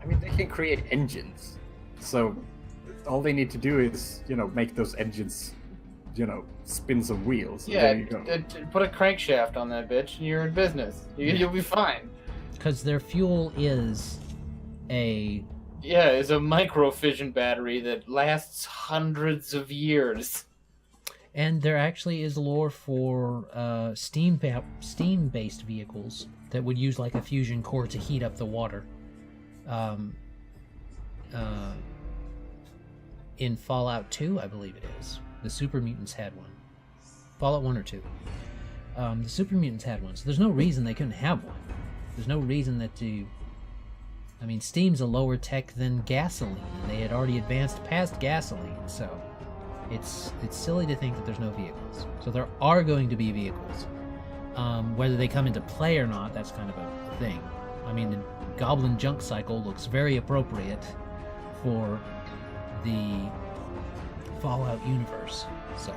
Speaker 3: I mean, they can create engines. So all they need to do is, make those engines, spin some wheels.
Speaker 2: Yeah,
Speaker 3: there you go.
Speaker 2: Put a crankshaft on that bitch and you're in business. You'll be fine.
Speaker 1: Because their fuel is a...
Speaker 2: Yeah, it's a microfission battery that lasts hundreds of years.
Speaker 1: And there actually is lore for steam-based vehicles that would use like a fusion core to heat up the water. In Fallout 2, I believe it is. The Super Mutants had one. Fallout 1 or 2. The Super Mutants had one, so there's no reason they couldn't have one. There's no reason that I mean, steam's a lower tech than gasoline, and they had already advanced past gasoline, so it's silly to think that there's no vehicles. So there are going to be vehicles. Whether they come into play or not, that's kind of a thing. I mean, the Goblin Junk Cycle looks very appropriate for the Fallout universe. So,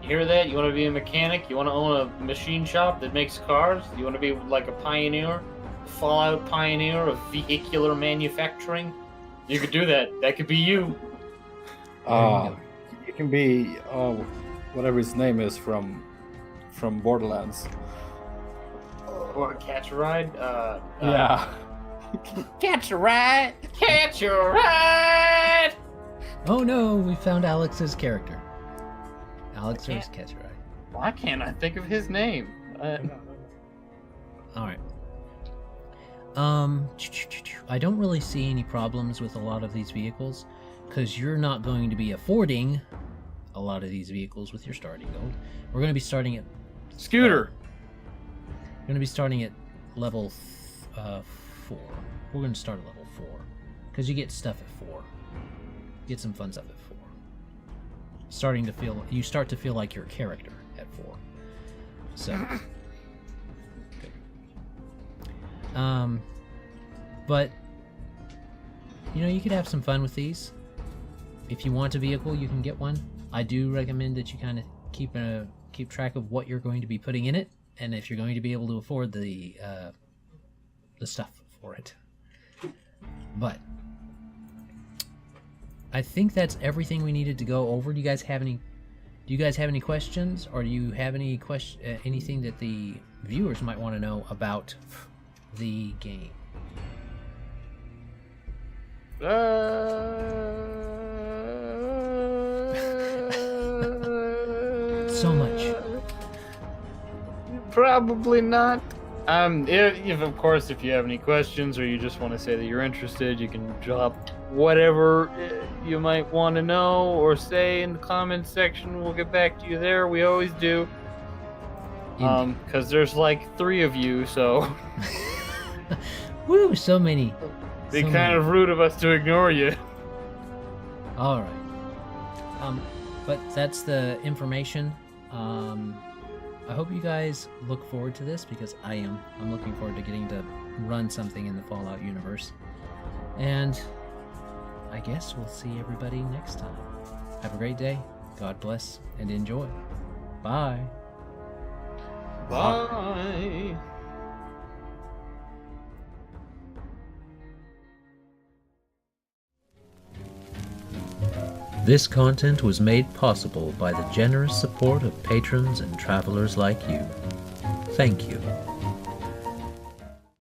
Speaker 2: you hear that? You want to be a mechanic? You want to own a machine shop that makes cars? You want to be like a pioneer? Fallout pioneer of vehicular manufacturing? You could do that. That could be you.
Speaker 3: You can be whatever his name is from Borderlands.
Speaker 2: Or catch a ride?
Speaker 3: Yeah.
Speaker 2: Catch a ride! Catch a ride!
Speaker 1: oh no, we found Alex's character. Alex is Catch a Ride.
Speaker 2: Why can't I think of his name?
Speaker 1: Alright. I don't really see any problems with a lot of these vehicles, because you're not going to be affording a lot of these vehicles with your starting gold. We're going to be starting at...
Speaker 2: Scooter!
Speaker 1: We're going to be starting at level 4. We're going to start at level 4, because you get stuff at 4. Get some fun stuff at 4. You start to feel like your character at 4. So... but you could have some fun with these. If you want a vehicle, you can get one. I do recommend that you kind of keep track of what you're going to be putting in it, and if you're going to be able to afford the stuff for it. But I think that's everything we needed to go over. Do you guys have any questions, or do you have anything that the viewers might want to know about the game? so much.
Speaker 2: Probably not. If of course, if you have any questions or you just want to say that you're interested, you can drop whatever you might want to know or say in the comments section. We'll get back to you there. We always do. Because there's like 3 of you, so.
Speaker 1: Woo, so many.
Speaker 2: Be
Speaker 1: So
Speaker 2: kind
Speaker 1: many.
Speaker 2: of rude of us to ignore you.
Speaker 1: All right. But that's the information. I hope you guys look forward to this because I am. I'm looking forward to getting to run something in the Fallout universe. And I guess we'll see everybody next time. Have a great day. God bless and enjoy. Bye.
Speaker 2: Bye.
Speaker 1: This content was made possible by the generous support of patrons and travelers like you. Thank you.